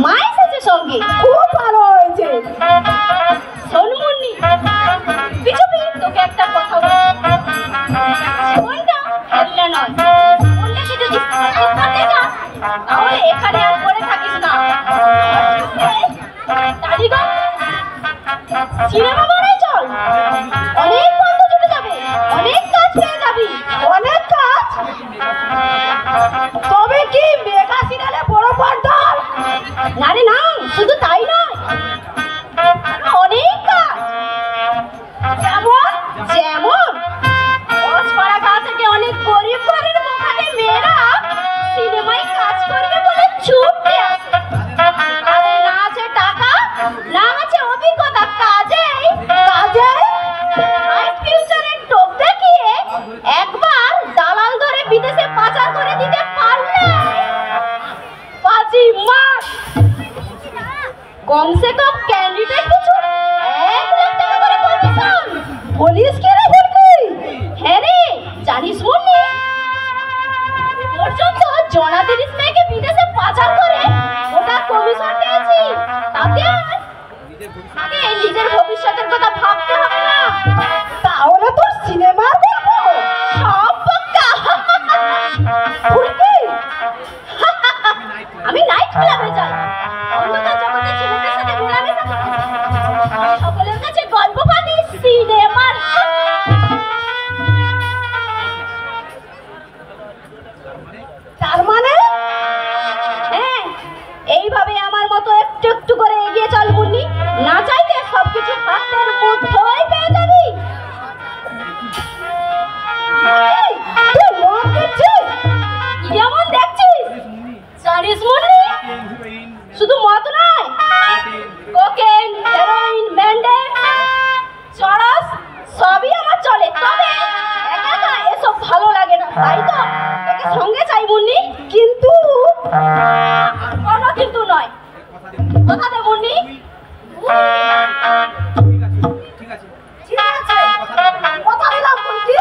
মা এসেছে সঙ্গে। খুব ভালো হয়েছে। শোন মুন্নি, পিছু পিছু তোকে একটা কথা বলবো। খেললে নয়, বললে কি যদি করতে চাস তাহলে এখানে আর পড়ে থাকিস না। সিনেমা বানাই চল, অনেক বন্ধু জুটে যাবে, অনেক কাজ পেয়ে যাবি। অনেক কাজ? তবে কি মেগা সিরিয়ালে বড় পর্দা? না রে না, শুধু তাই নয়, অনেক কাজ। যেমন? যেমন পাড়া গা থেকে অনেক গরিব ঘরের বোকাটে মেয়েরা সিনেমায় কাজ করবে বলে ছুটে আসে। তাদের না আছে টাকা, না আছে অভিজ্ঞতা, কাজেই ব্রাইট ফিউচারের টোপ দেখিয়ে একবার দালাল ধরে বিদেশে পাচার করে দিতে পারলে 5 মাস কমসে কম ক্যান্ডিডেট পিছু 1 লাখ টাকা করে কমিশন। বলিস কি রে ফুলকি? হ্যাঁ রে, জানিস মুন্নি, পর্যন্ত জনা 30 মেয়েকে বিদেশে পাচার করে ওটা কমিশন পেয়েছি। তাতে আগে নিজের ভবিষ্যতের কথা ভাবতে হবে না। তাহলে তোর সিনেমার গল্প সব পাক্কা। ফুলকি, আমি নাইট ক্লাবে যাই, অন্ধকার জগতে ছেলেদের সাথে ঘোরাঘুরি করি। সকলের কাছে গল্প পানি সিনেমার। তার মানে হ্যাঁ, এইভাবে আমার মতো একটু একটু করে এগিয়ে চল মুন্নি, না চাইতে সবকিছু হাতের মুঠোয় পেয়ে যাবি। এই, তুই মদ খাচ্ছিস? কেমন দেখছিস? জানিস মুন্নি, শুধু মদ নয়, কোকেন, হেরোইন, ম্যান্ডেট, চরস সবই আমার চলে। তবে একা একা এসব ভালো লাগে না, তাই তো তোকে সঙ্গে চাই মুন্নি। কিন্তু কোনো কিন্তু নয়, কথা দে মুন্নি। ঠিক আছে, কথা দিলাম ফুলকি।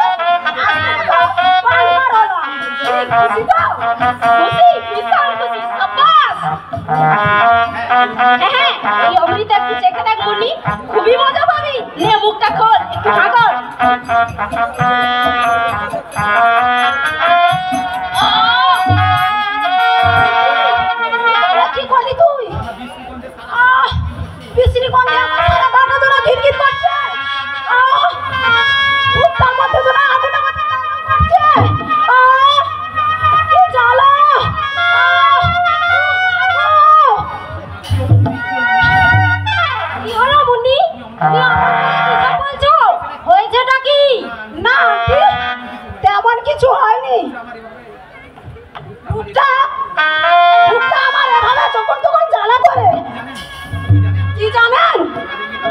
পাঁচবার হলো। খুশি তো? খুশি, বিশাল খুশি, সাব্বাস। হ্যাঁ, এই অমৃতা একটু চেখে দেখ মুন্নি, খুবই মজা পাবি। নে মুখটা খোল, একটু হাগর। কি করলি তুই? বিশ্রী গন্ধে আমার সারা গাটা ধরে ঘিরঘির করছে। বুকটার মধ্যে ধরে আগুন আমাকে জ্বালা করছে। কি জ্বালা! কি হলো মুন্নি? তুমি আমার গায়ে কি সব বলছো? হয়েছেটা কি? না আন্টি, তেমন কিছু হয়নি। বুকটা আমার এভাবে যখন তখন জ্বালা করে। কি জানেন,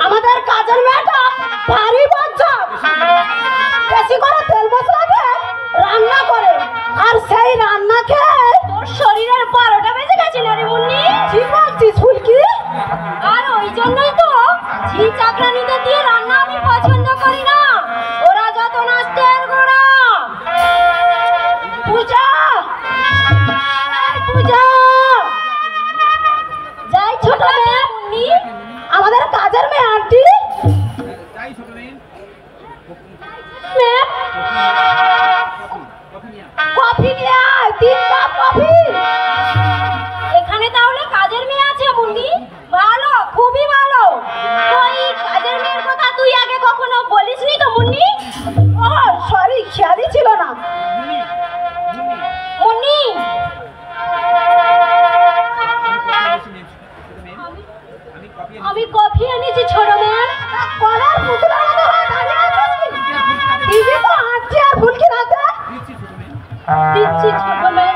আমাদের কাজের মেয়েটা ভারী বজ্জাত, বেশি করে তেল মশলা দিয়ে রান্না করে, আর সেই রান্না খেয়ে তোর শরীরের 12টা বেজে গেছে না রে মুন্নি? কি বলছিস ফুলকি? আর ওই জন্যই তো ঝি চাকরানিদের দিয়ে রান্না আমি পছন্দ করি না, ওরা যত নাস্তের গোড়া। পূজা, এই পূজা, যাই ছোট মেয়ে মুন্নি। আমাদের কাজের মেয়ে আন্টি। ম্যাম, কফি নিয়ে আয়, 3 কাপ কফি। এখানে তাহলে কাজের মেয়ে আছে মুন্নি? ভালো, খুবই ভালো। ওই কাজের মেয়ের কথা তুই আগে কখনো বলিসনি তো মুন্নি? ও সরি, খেয়ালই ছিল না। মুন্নি, আমি কফি এনেছি ছোট মেয়ে। কলার পুতুলের মতো হয়ে দাঁড়িয়ে আছিস কি? দিবি তো আন্টি আর ফুলকি রাতে? দিচ্ছি ছোট মেয়ে।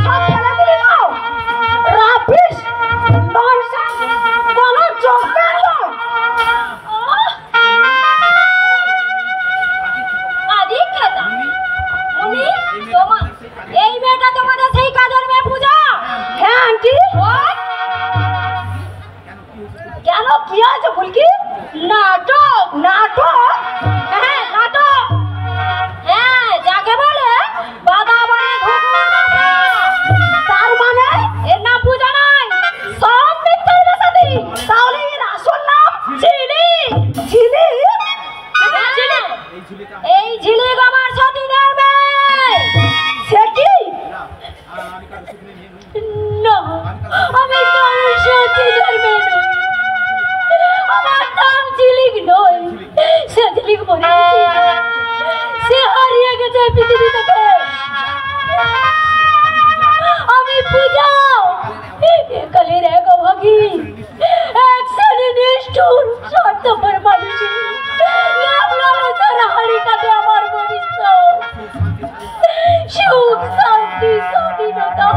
সব ফেলে দিবি তো? রাবিশ, ননসেন্স, কোনো যোগ্য নয়। আমি পূজা কালের এক অভাগী, এক শ্রেণী নিষ্ঠুর স্বার্থপর মানুষের লাভ লালসার হাড়ি কাটে আমার ভবিষ্যৎ। সুখ শান্তি স্বাধীনতা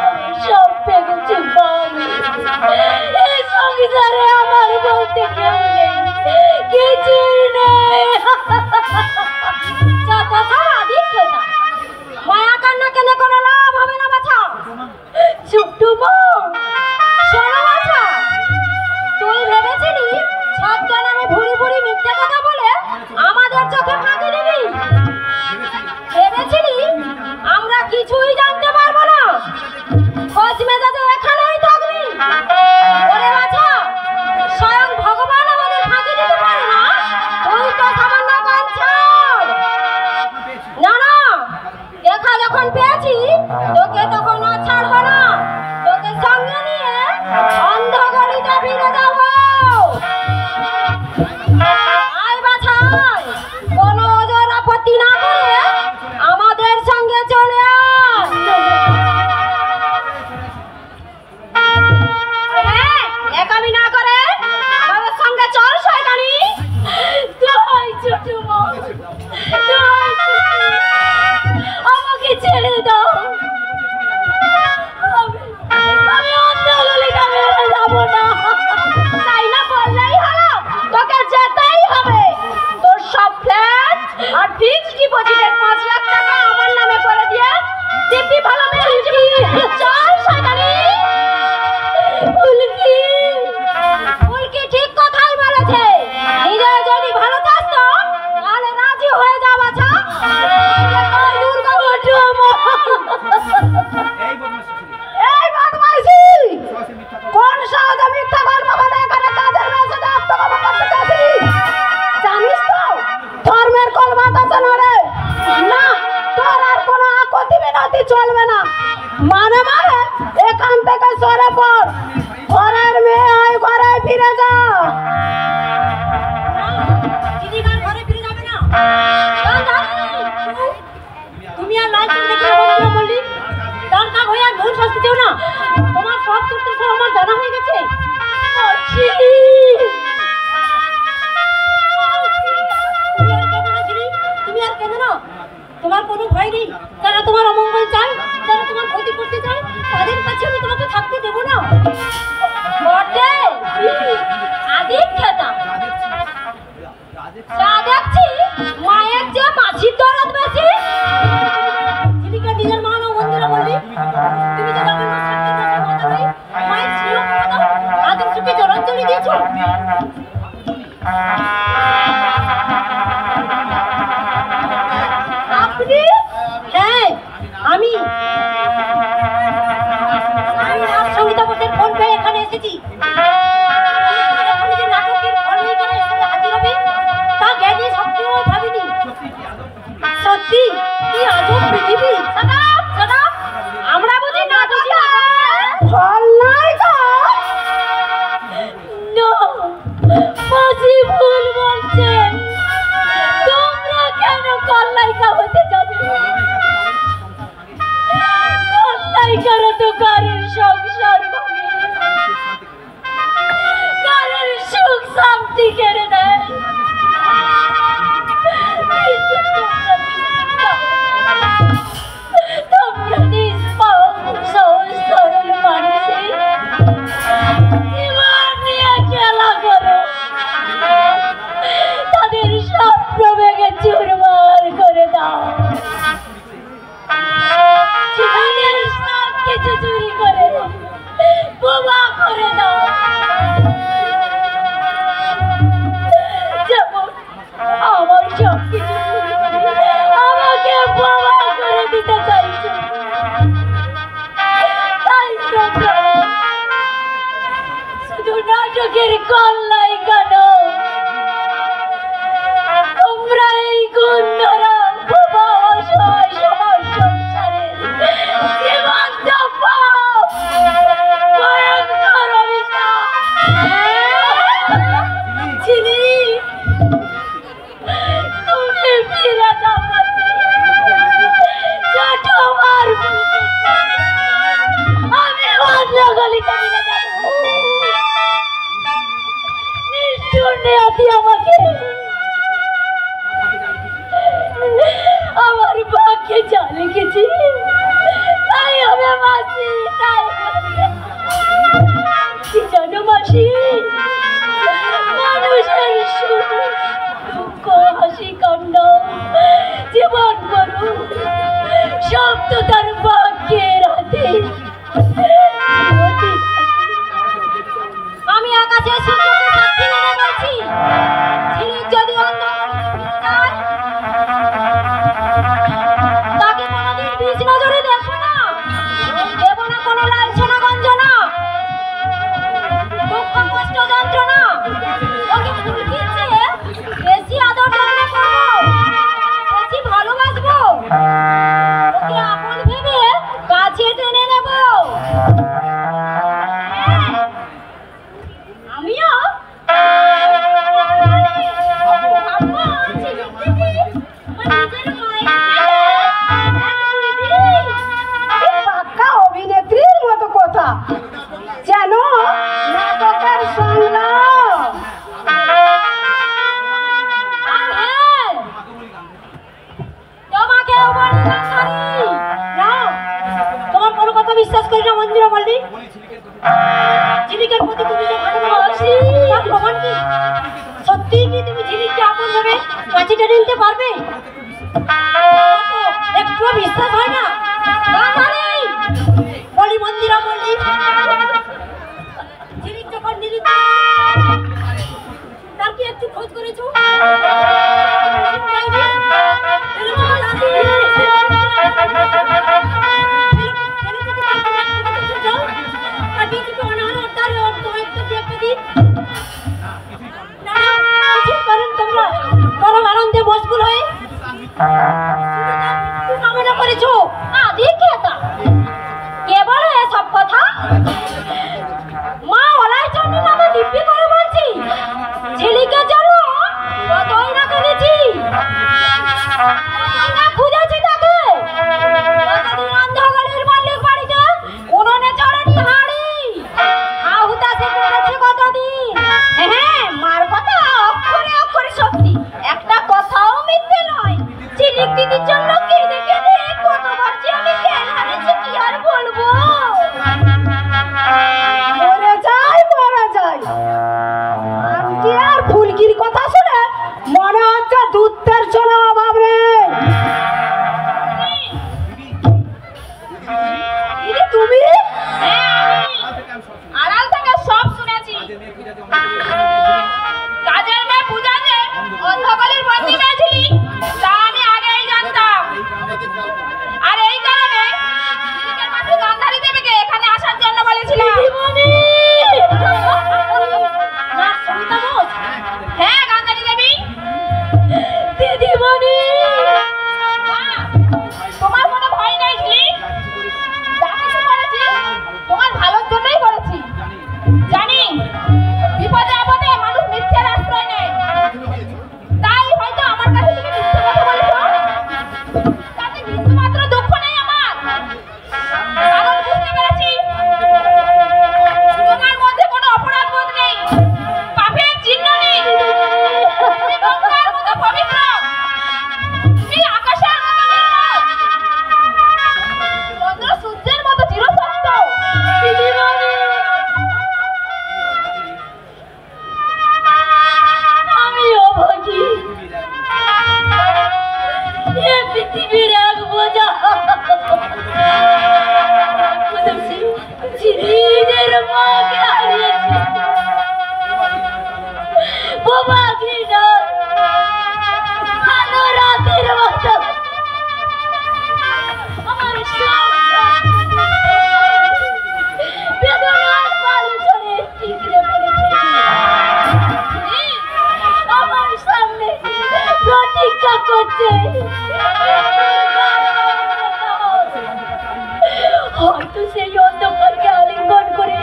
আমি সব পেয়েছি পানি। এই সংসারে আমার বলতে কেউ নেই, কিছুই নেই। মায়া কান্না কেন কোনো লাভ হবে না বাছা। ছোট্টু বউ শোনো বাছা, তুই ভেবেছিলি ছদ্ম নামে ভুরি ভুরি মিথ্যে কথা বলে আমাদের চোখে ফাঁকি দিবি? ভেবেছিলি আমরা কিছুই জানতে পারবো না? খোঁজ মেজাজে এখানেই থাকবি? ওরে বাছা, স্বয়ং ভগবান আমাদের ফাঁকি দিতে পারে না, তুই তো সামান্য কাঞ্চন। না না, দেখা যখন পেয়েছি তোকে তখন আর ছাড়বো না, তোকে সঙ্গে নিয়ে অন্ধ গলিতে ফিরে যাবো। আয় বাছা, কোনো ওজোর আপত্তি না করে আমাদের সঙ্গে চলে আয়। হ্যাঁ, একামি না করে আমাদের সঙ্গে চল শয়তানি। তাই ছোট বউ, তাই আমাকে ছেড়ে দাও। আমি অন্য গলিটা বেরো যাবো না। তাই না বললেই হলো, তোকে যেতেই হবে। তোর সব ফ্ল্যাট আর ফিক্সড ডিপোজিটের 5 লাখ টাকা আমার নামে করে দিয়ে দিব্যি ভালো মেয়ে চল শয়তানি। উল্কি ঠিক কথাই বলেছে, নিজে যদি ভালো চাস তো তাহলে রাজি হয়ে যা বাছা। এই বদমাইশি, কোন সাহায্য মিথ্যা গল্প বলে এখানে কাজের মেসেজ আত্মগোপন করতে চাইছিলি? জানিস তো ধর্মের কলমাত আছে না রে? না, তোর আর কোনো আকতি বিনতি চলবে না। মানে এখান থেকে সরে পড়, ঘরের মেয়ে হয় ঘরে ফিরে যা। ঘরে ফিরে যাবে না? তুমি আর লাইট দেখে বললি তার কাম হয়ে আর ভুল শাস্তি দিও না। তোমার সব চরিত্র সব আমার জানা হয়ে গেছে। তুমি আর কেন না? তোমার কোনো ভয় নেই? যারা তোমার অমঙ্গল চায়, যারা তোমার ক্ষতি করতে চায়, তাদের কাছে আমি তোমাকে থাকতে দেবো না। বটে আদিক খেতা যা দেখছি মায়ের যে মাছির দরদ বেশি। ঝিলিকা নিজের মা না মন্দিরে বললি তুমি যে আমার মায়ের ছিল আদিক সুখে জড়াঞ্জলি দিয়েছো। আপনি? হ্যাঁ আমি সঙ্গীতা বসের ফোন পেয়ে এখানে এসেছি। নাটকের ফল নিয়ে হাজির হবে তা জ্ঞানী সত্যিও ভাবিনি। সত্যি কি আজব পৃথিবী। আমরা বুঝি নাটকে ফল নাই গো। মাঝি ভুল বলছেন, তোমরা কেন কল্লাইকা হতে যাবে? কল্লাইকারা তো কারোর সংসার ভাঙে, কারোর সুখ শান্তি কেড়ে নেয়। তোমরা নিষ্পাপ সহজ সরল মানুষে জীবন নিয়ে খেলা করো, তাদের স্বপ্ন ভেঙে চুরমার করে দাও, তাদের সব কিছু চুরি করে বোমা করে দাও। যেমন আমার সব কিছু চুরি করে আমাকে বোমা করে দিতে চাইছে। তাই শুধু নাটকের কল্লাই কেন, তোমরা এই গুণরা বোমা অসহায় সবার সংসারের জীবন্ত পাপ, ভয়ঙ্কর অভিশাপ। চিনি তুমি ফিরে যাও। লিখেছি তাই হবে মাসি, তাই কি জানো মাসি, মানুষের সুখ দুঃখ হাসি কান্না জীবন করু সব তো তার ভাগ্যের হাতে। আমি আকাশে সূর্যকে সাক্ষী মেনে বলছি, ঝিলিক যদি অন্ধ হয় তাকে কোনোদিন বীজ নজরে দেখো না, দেব না কোনো লাঞ্ছনা গঞ্জনা দুঃখ কষ্ট যন্ত্রণা। ওকে ফুলকির চেয়ে বেশি আদর যত্ন করবো, বেশি ভালোবাসবো, ওকে আপন ভেবে কাছে টেনে নেব। আমিও পাক্কা অভিনেত্রীর মতো কথা, যেন নাটকের সংলাপ। তোমাকেও বললাম না, তোমার কোনো কথা বিশ্বাস করি না মঞ্জুরা মল্লিক। ঝিলিকের প্রতি তুমি যে ভালোবাসি তার প্রমাণ কি? সত্যি কি তুমি ঝিলিককে আপন ভেবে কাছে টেনে নিতে পারবে? একটু বিশ্বাস হয় না। বলি মন্দিরা মল্লিক, ঝিলিক যখন নিলি তার কি একটু খোঁজ করেছো? আনন্দে মশগুল হয়ে কামনা করেছো আদি কেতা কে বলে এসব কথা? মা ওলাই চন্ডী নামে দিব্যি করে বলছি, ঝিলিকের জন্য কতই না কেঁদেছি, কতই না খুঁজেছি তাকে। কতদিন অন্ধকারের মল্লিক বাড়িতে উনুনে চড়েনি হাঁড়ি, আহুতাসে কেটেছে কতদিন। হ্যাঁ, মার কথা অক্ষরে অক্ষরে সত্যি, একটা কথাও মিথ্যে নয়। ঝিলিক দিদির জন্য কেঁদে কেঁদে কতবার যে আমি জ্ঞান হারিয়েছি কি আর বলবো। মরে যায় মরে যায়। আজকে আর ফুলকির কথা শুনে মনে হচ্ছে দুধের জন্য অভাব নেই। দিদি তুমি? আড়াল থেকে সব শুনেছি। কাজের মেয়ে পূজা যে অন্ধকারের বন্দি মেয়ে ছিলি তা আমি আগেই জানতাম। আর এই কারণে ঝিলিকের মাঠে গান্ধারী দেবীকে এখানে আসার জন্য বলেছিলাম। হ্যাঁ, গান্ধারী দেবী। দিদিমণি, তোমার কোনো ভয় নেই ঝিলিক, যা কিছু করেছি তোমার ভালোর জন্যই করেছি। জানি বিপদে আপদে মানুষ মিথ্যের আশ্রয় নেয়, তাই হয়তো আমার কাছে তুমি মিথ্যে কথা বলেছ। তাতে কিছুমাত্র দুঃখ নেই আমার, কারণ বুঝতে পেরেছি তোমার মধ্যে কোনো অপরাধ বোধ নেই, পাপের চিহ্ন নেই। তুমি গঙ্গার মতো পবিত্র, তুমি আকাশের মতো নির্মল, চন্দ্র সূর্যের মতো চিরসত্য। দিদিমণি, আমি অভাগী, এ পৃথিবীর এক বোঝা। ঝিলিকের মাকে হারিয়েছি, বাবা ঘৃণা ভালো রাতের মতো আমার সংসার বেদনার বালু ঝরে টিকরে পড়েছে। আমার সামনে প্রতীক্ষা করছে, হয়তো সেই অন্ধকারকে আলিঙ্গন করে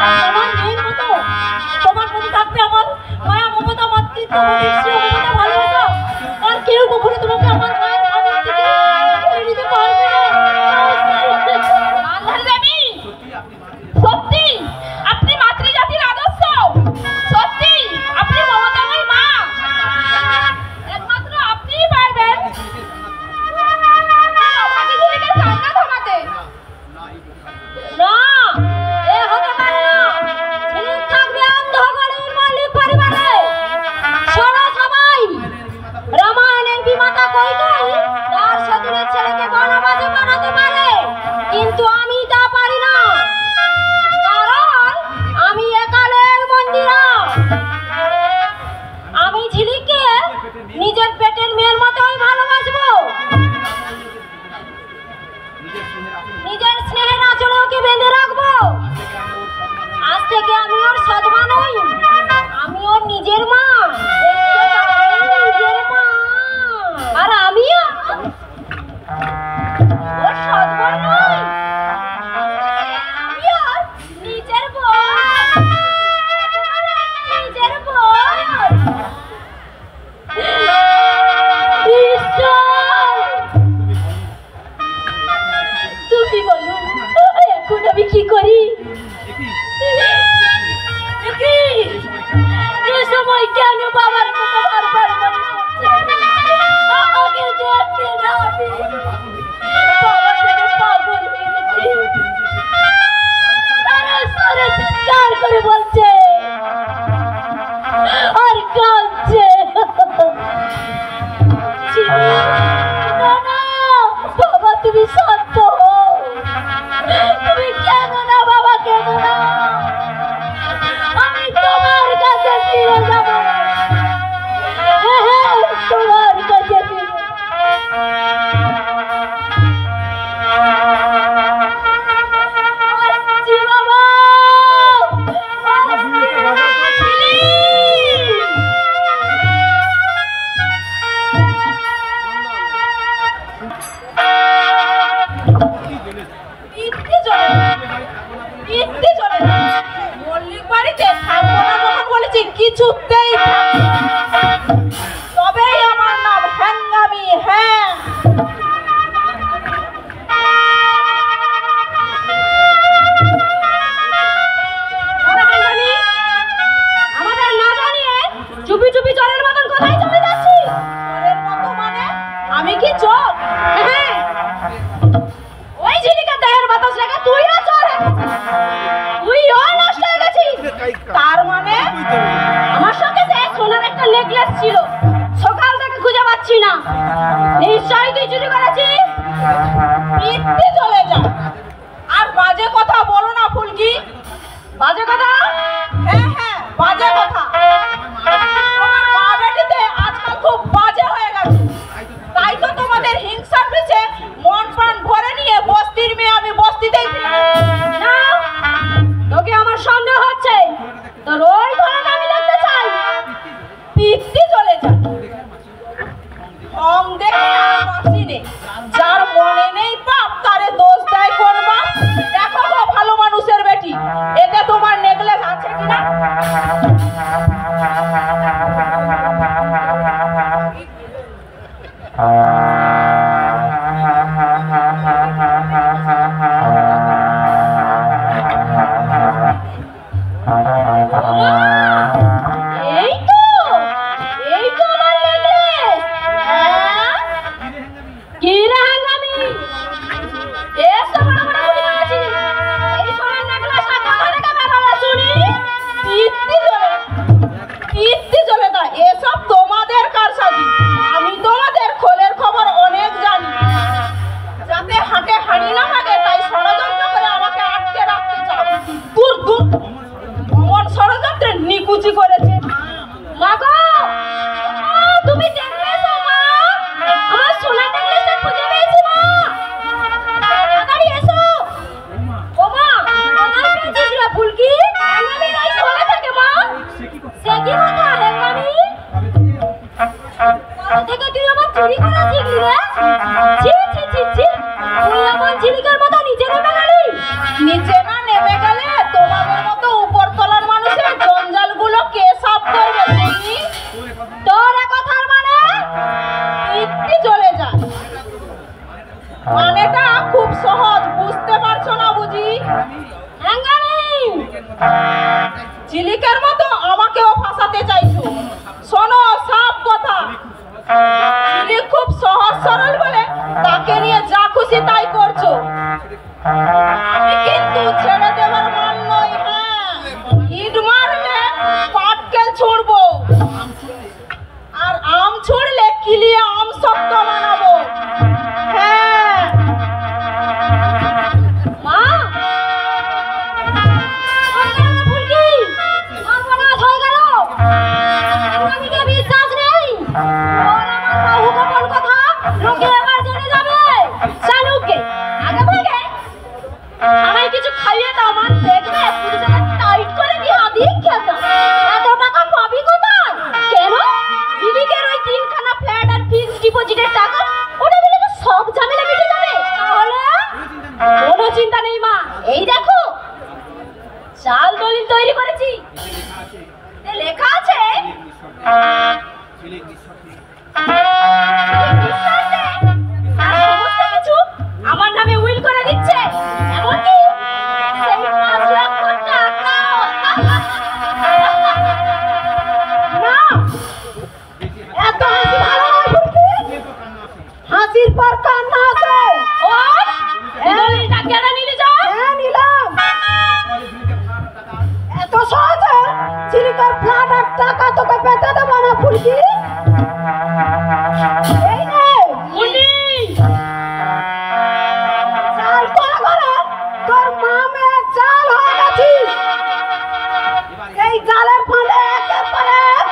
আমার মেয়ের মতো তোমার প্রতি থাকবে আমার মায়া মমতা মাতৃত্ব মমতা ভালোবাসা। আর কেউ কখনো তোমাকে আমার মায়ের ভাবের থেকে কেড়ে নিতে পারবে না। আল্লাহর দেবী, সত্যি আপনি মাতৃজাতির আদর্শ, সত্যি আপনি মমতাময়ী মা, একমাত্র আপনিই পারবেন আমাকে ঝিলিকের কান্না থামাতে। না, এ হতে পারে না। ঝিলিক থাকবে অন্ধকারের মালিক পরিবারে। শোনো সবাই, রামায়ণের বিমাতা কইকেয়ী তার সতীনের ছেলেকে বনবাসী বানাতে পারে, কিন্তু আমি তা পারি না, কারণ আমি একালের মন্দিরা। আমি ঝিলিককে নিজের পেটের মেয়ের মতোই ভালোবাসবো। নিজের স্নেহের আঁচলে ওকে বেঁধে রাখবো। আজ থেকে আমি ওর সৎমা নই, আমি ওর নিজের মা। নিজের মা। আর আমিও ওর সৎমা নই, আমি ওর নিজের বোন। নিজের বোন। তুমি বলো এখন আমি কি করি? এ সময় কেন বাবার কথা বারবার মনে পড়ছে? আমাকে দেখতে না, আমি বাবা থেকে পাগল হয়ে গেছি। তারা সরে চিৎকার করে বলছে আর কাঁদছে। না না বাবা, তুমি শান্ত হও। তুমি কেন না বাবা, কেন না? আমি তোমার কাছে ফিরে যাব। হ্যাঁ, তোমার কাছে ফিরে। আসছি বাবা, আসছি। ইতি চলে না, মল্লিক বাড়িতে থাকবো না যখন বলেছি কিছুতেই তবেই আমার নাম হ্যাঙ্গামি। হ্যাঁ, আমাদের না জানিয়ে চুপি চুপি চোরের মতন কোথায় চলে যাচ্ছি? চোরের মতো মানে? আমি কি চোর? হ্যাঁ, ওই ঝিলিকের দেহের বাতাস লেগে তুইও চোর হয়ে গেছিস। তুইও নষ্ট হয়ে গেছিস। তার মানে আমার সঙ্গে যে সোনার একটা নেকলেস ছিল, সকাল থেকে খুঁজে পাচ্ছি না। নিশ্চয়ই তুই চুরি করেছিস। ইতি চলে যা, আর বাজে কথা বলো না ফুলকি। বাজে কথা? হ্যাঁ হ্যাঁ, বাজে কথা। তোমার মা বেটিতে আজকাল খুব বাজে হয়ে গেছে, তাই তো তোমাদের হিংসার পিছে মন প্রাণ ভরে নিয়ে বস্তির মেয়ে আমি বস্তিতেই ফিরে। না, তোকে আমার সন্দেহ হচ্ছে। তোর ওই ধরনের আমি দেখতে চাই। পিত্তি চলে যা, ঢং দেখে আর বাঁচি নে। যার মনে নেই পাপ তারে দোষ দেয় করবা। দেখো গো ভালো মানুষের বেটি, এতে তোমার নেকলেস আছে কিনা? এই তো আমার নেকলেস। কি রে হাঙ্গামি, এসব বড় বড় গুলি মারছিস। এই সোনার নেকলেস কোথা থেকে বেরোলো শুনি? পিত্তি চলে না, এসব তোমাদের কারসাজি। আমি তোমাদের খোলের খবর অনেক জানি। যাতে হাটে হাঁড়ি না থাকে তাই ষড়যন্ত্র করে আমাকে আটকে রাখতে চাও। দূর দূর, অমন ষড়যন্ত্রে নিকুচি করেছে। মা গো, তুমি দেখবে তো মা, আমার সোনার নেকলেসটা খুঁজে পেয়েছি মা। তাড়াতাড়ি এসো। ও মা, কোথায় পেয়েছিস রে ফুলকি? হাঙ্গামির এই ঘরে থাকে মা। সে কি কথা হাঙ্গামি? কোথা থেকে তুই আমার চুরি করা শিখলি রে? ছি ছি ছি ছি, তুই আমার ঝিলিকের মতো নিচে নেমে গেলি। নিচে না নেমে গেলে তোমাদের মতো ঝিলিকের মতো আমাকেও ফাঁসাতে চাইছো। শোনো সব কথা। ঝিলিক খুব সহজ সরল বলে তাকে নিয়ে যা খুশি তাই করছো। আমি কিন্তু ছেড়ে দেবার মান নই। হ্যাঁ, ইট মারলে পাটকেল ছুড়বো, আর আম ছুড়লে কিলিয়ে আম শক্ত বানাবো। হ্যাঁ মা ফুলকি সর্বনাশ হয়ে গেল। আমাকে বিশ্বাস নেই। ওর আমার বাহু গোপন কথা লোকে এবার জেনে যাবে। শালুকে আগে ভাগে আমায় কিছু খাইয়ে দাও। আমার দেখবে পুলিশকে টাইট করে দিয়ে আদি খেতাম। এত টাকা পাবি কোথায়? কেন? ঝিলিকের ওই 3খানা ফ্ল্যাট আর ফিক্সড ডিপোজিটের টাকা ওটা দিলে তো সব ঝামেলা মিটে যাবে। তাহলে কোনো চিন্তা নেই মা, এই দেখো চাল দলিল তৈরি করেছি। এতে লেখা আছে সমস্ত কিছু আমার নামে উইল করে দিচ্ছে। এমনকি সেই 5 লক্ষ টাকা। না, এত হাসি ভালো নয় ফুলকি। হাসির পর কান্না আছে। ওই দলিলটা কেন নিলি যা? হ্যাঁ, নিলাম। এত সহজে ঝিলিকের ফ্ল্যাট আর টাকা তোকে পেতে দেবো না ফুলকি। এই নে, মুন্নি চাল করে করে তোর মা মেয়ে জাল হয়ে গেছিস। এই জালের ফাঁদে একের পর এক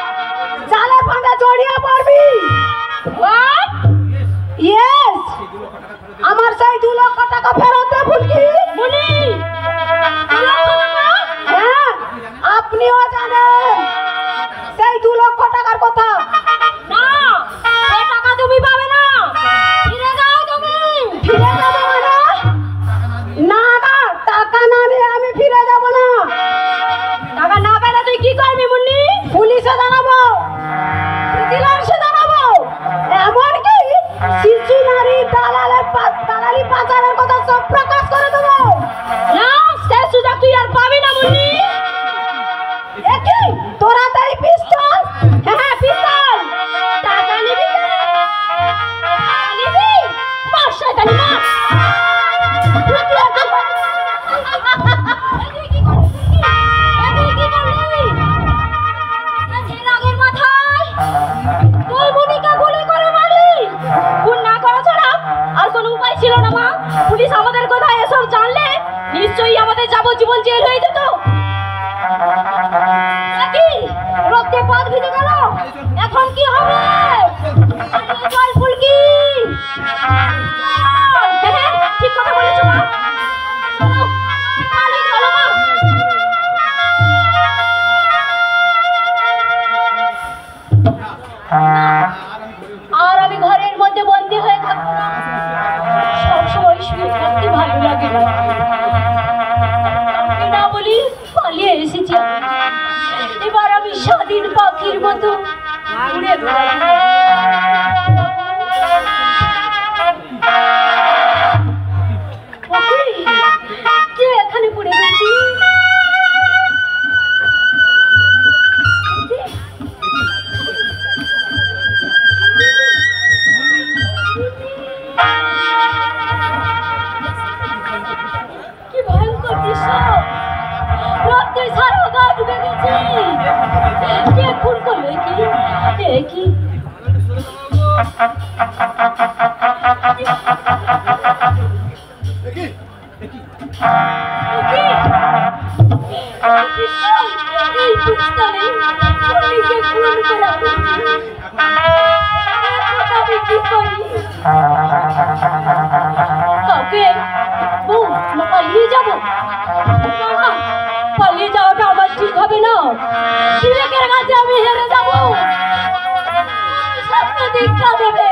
জালের ফাঁদে জড়িয়ে পড়বি। হোয়াট? ইয়েস, আমার সেই 2 লক্ষ টাকা ফেরত দে ফুলকি। মুন্নি 2 লক্ষ টাকা? হ্যাঁ, আপনিও জানেন সেই 2 লক্ষ টাকার কথা। না, সে টাকা তুমি পাবে না। ফিরে যাও তুমি। ফিরে যাবো মানে? না না, টাকা না নিয়ে আমি ফিরে যাব না। টাকা না পেলে তুই কি করবি মুন্নি? পুলিশে জানাবো, ভিজিলেন্সে জানাবো, এমনকি শিশু নারী দালালি পাচারের কথা সব প্রকাশ করে দেবো। না, সে সুযোগ তুই আর পাবি না মুন্নি। একই তোরা তাই পিস্তল। হ্যাঁ, পিস্তল। টাকা নিবি তো? টাকা নিবি? মার শয়তানি মার। তুই কি করবি? তুই কি করবি? যে রাগের মাথায় তুই মুনিকে গুলি করে মারলি। খুন না করা ছাড়া আর কোনো উপায় ছিল না মা। পুলিশ আমাদের কথা এসব জানলে নিশ্চয়ই আমাদের যাবজ্জীবন জেল হয়ে যেত। নাকি রক্তে পথ ভিজে গেল, এখন কি হবে? পালিয়ে চল ফুলকি। হ্যাঁ, ঠিক কথা বলেছো মা। চলো, পালিয়ে চলো মা। আর আমি ঘরের মধ্যে বন্দি হয়ে থাকবো না। সবসময় শুয়ে থাকতে ভালো লাগে না। আমি না বলি পালিয়ে এসেছি। এবার আমি স্বাধীন পাখির মতো উড়ে বেড়াবো। ওকে, কে এখানে পড়ে রয়েছি? কি ভয়ঙ্কর দৃশ্য! রক্তে সারা গা ডুবে গেছে। কে খুন করলো? এ কি? এই পিস্তলে মুন্নিকে খুন করা হয়েছে। এখন আমি কি করি? কাউকে বউ না পালিয়ে যাবো? না, পালিয়ে যাওয়াটা আমার ঠিক হবে না। ঝিলিকের কাছে আমি হেরে যাবো। সত্য দীক্ষা দেবে,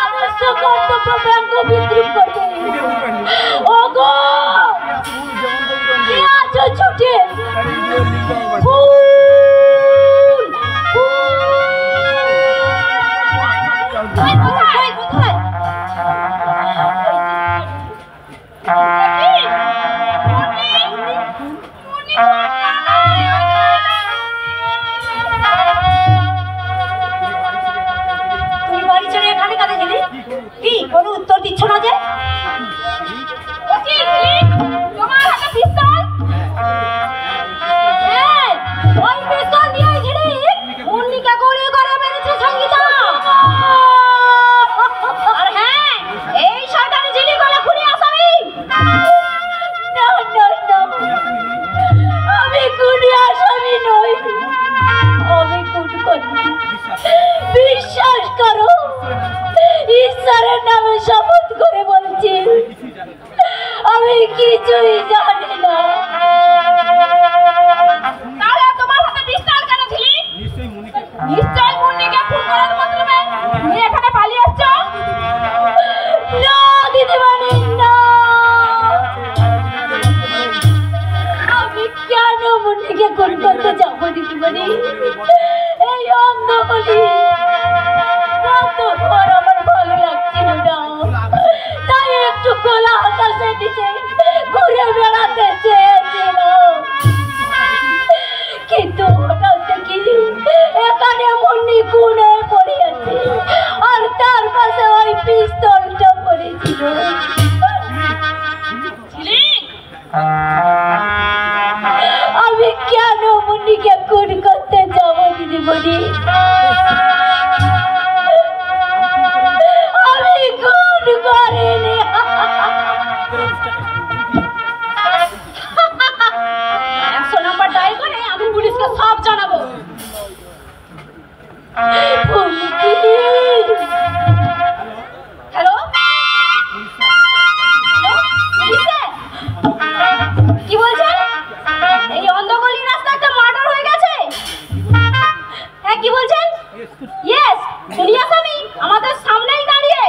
আদর্শ কর্তব্য ব্যঙ্গ বিদ্রুপ করবে। ওগো, কি আছো ছুটে? ফুল, ফুল। কোথায়? কোথায়? মুন্নি, মুন্নি, মুন্নি, কিছুই জানি না। তাহলে তোমার হাতে পিস্তল কেন ছিলি? নিশ্চয়ই মুন্নিকে খুন করার মতলবে তুমি এখানে পালিয়ে আসছো। না দিদিমণি না, আমি কেন মুন্নিকে খুন করতে যাবো দিদিমণি? এই অন্ধকারে রাতভর আমার ভালো লাগছিল না, তাই একটু খোলা আকাশের নিচে ঘুরে বেড়াতে চেয়েছিলাম, কিন্তু হঠাৎ দেখি এখানে মুন্নি খুনে পড়ে আছে আর তার পাশে ওই পিস্তলটা পড়েছিল। আমি কেন মুন্নিকে খুন করতে যাবো দিদিমণি? আমি খুন করিনি। 100 নাম্বার ডায়াল করে আমি পুলিশকে সব জানাবো। হ্যালো, কি বলছেন? এই অন্ধগলির রাস্তা একটা মার্ডার হয়ে গেছে। হ্যাঁ, কি বলছেন? ইয়েস, খুনি আসামি আমাদের সামনেই দাঁড়িয়ে।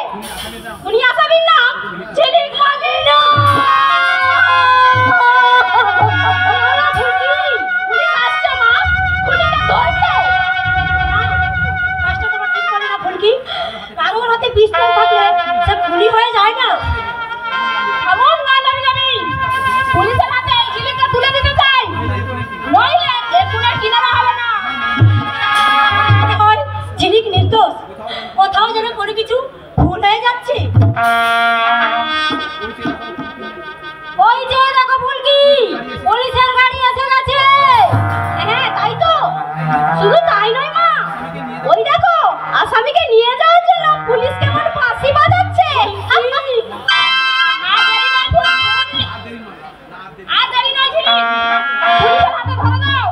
খুনি আসামির নাম ঝিলিক মালি। না, পুলিশ আসছে মা, খুনিকে ধরবে। কাজটা তোমার ঠিক করে না ফুলকি। কারোর হাতে পিস্তল থাকলে সে খুনি হয়ে যায় না। এমন না যাবি, পুলিশের হাতে এই ঝিলিকটা তুলে দিতে চাই, নইলে এ খুনের কিনারা হবে না। ঝিলিক নির্দোষ, কোথাও যেন কোনো কিছু ভুল হয়ে যাচ্ছে। ওই যে দেখো ফুলকি, পুলিশের গাড়ি এসে গেছে। হ্যাঁ, তাই তো। শুধু তাই নয় মা, ওই দেখো আসামিকে নিয়ে যাওয়ার জন্য পুলিশ কেমন ফাঁসি বাজাচ্ছে। আর দেরি নয় ঝিলিক, পুলিশের হাতে ধরে দাও।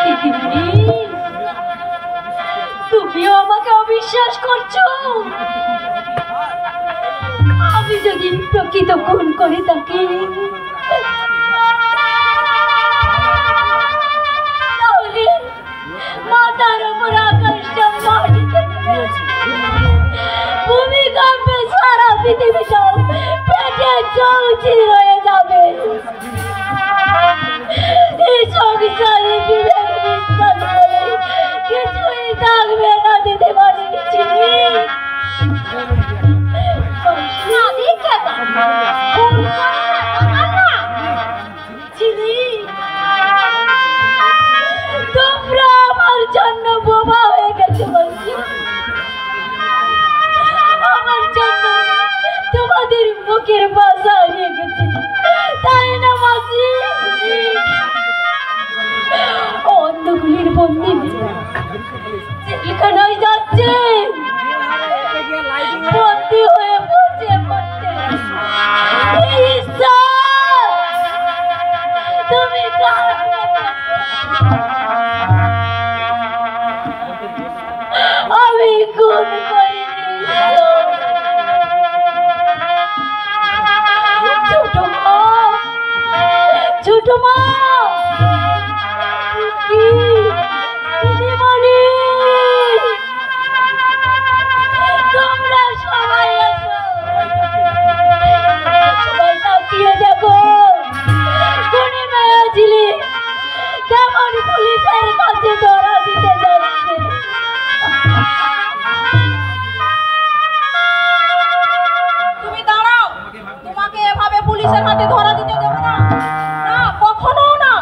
দিদিমণি, তুমিও আমাকে অবিশ্বাস করছো? আমি যদি প্রকৃত খুন করে থাকি, তাহলে মাথার উপর আকাশটা মাটিতে নেমে আসবে, ভূমিকম্পে সারা পৃথিবীটা পেটে চৌচির হয়ে যাবে। এই সংসারে বিবেক বিশ্বাস বলে কিছুই থাকবে না দিদিমণি। তোমরা আমার জন্য বোমা হয়ে গেছে বলছি, আমার জন্য তোমাদের মুখের ভাষা হারিয়ে গেছে, তাই না মাসি? অন্ধগুলির বন্দি যেখানে যাচ্ছে বন্দি হয়ে পড়ছে পড়ছে। তুমি আমি খুন করিনি। ছোট মা, ছোট মা, দিদিমণি, তোমরা সবাই আসো, সবাই তাকিয়ে দেখো খুনি মেয়ে ঝিলিক কেমন পুলিশের কাছে ধরা দিতে যাচ্ছে। তুমি দাঁড়াও, তোমাকে এভাবে পুলিশের হাতে ধরা দিতে দেব না, না কখনো না।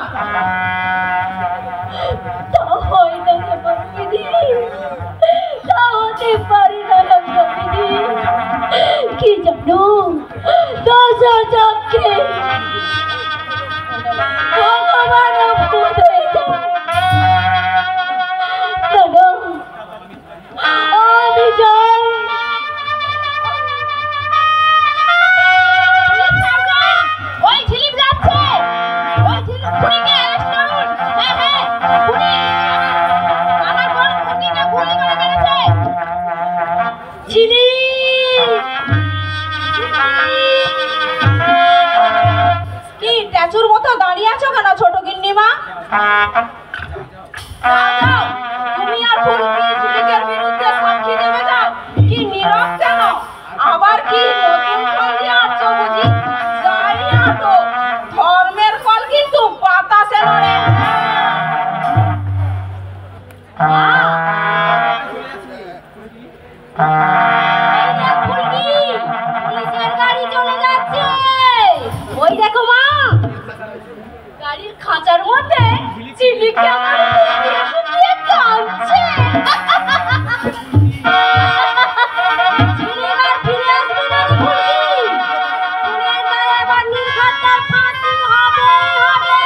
দাঁড়িয়ে আছো কেন ছোট গিন্নিমা? যাও, যাও, তুমি আর ফুলকি ঝিলিকের বিরুদ্ধে সাক্ষী দেবে যাও। কি নীরব কেন? আবার কি নতুন ফল আছো বুঝি? যাই আটো, ধর্মের ফল কিন্তু বাতাসে নড়ে। এই দেখ ফুলকি, পুলিশের গাড়ি চলে যাচ্ছে। ওই দেখো মা, গাড়ির খাঁচার মধ্যে ঝিলিককে আমার বুকে বুকে কাঁদছে। ঝিলিক আর ফিরে আসবে না রে ফুলকি। ফুলের গায়ে আবার নির্ঘাতটার ফাঁসি হবে হবে।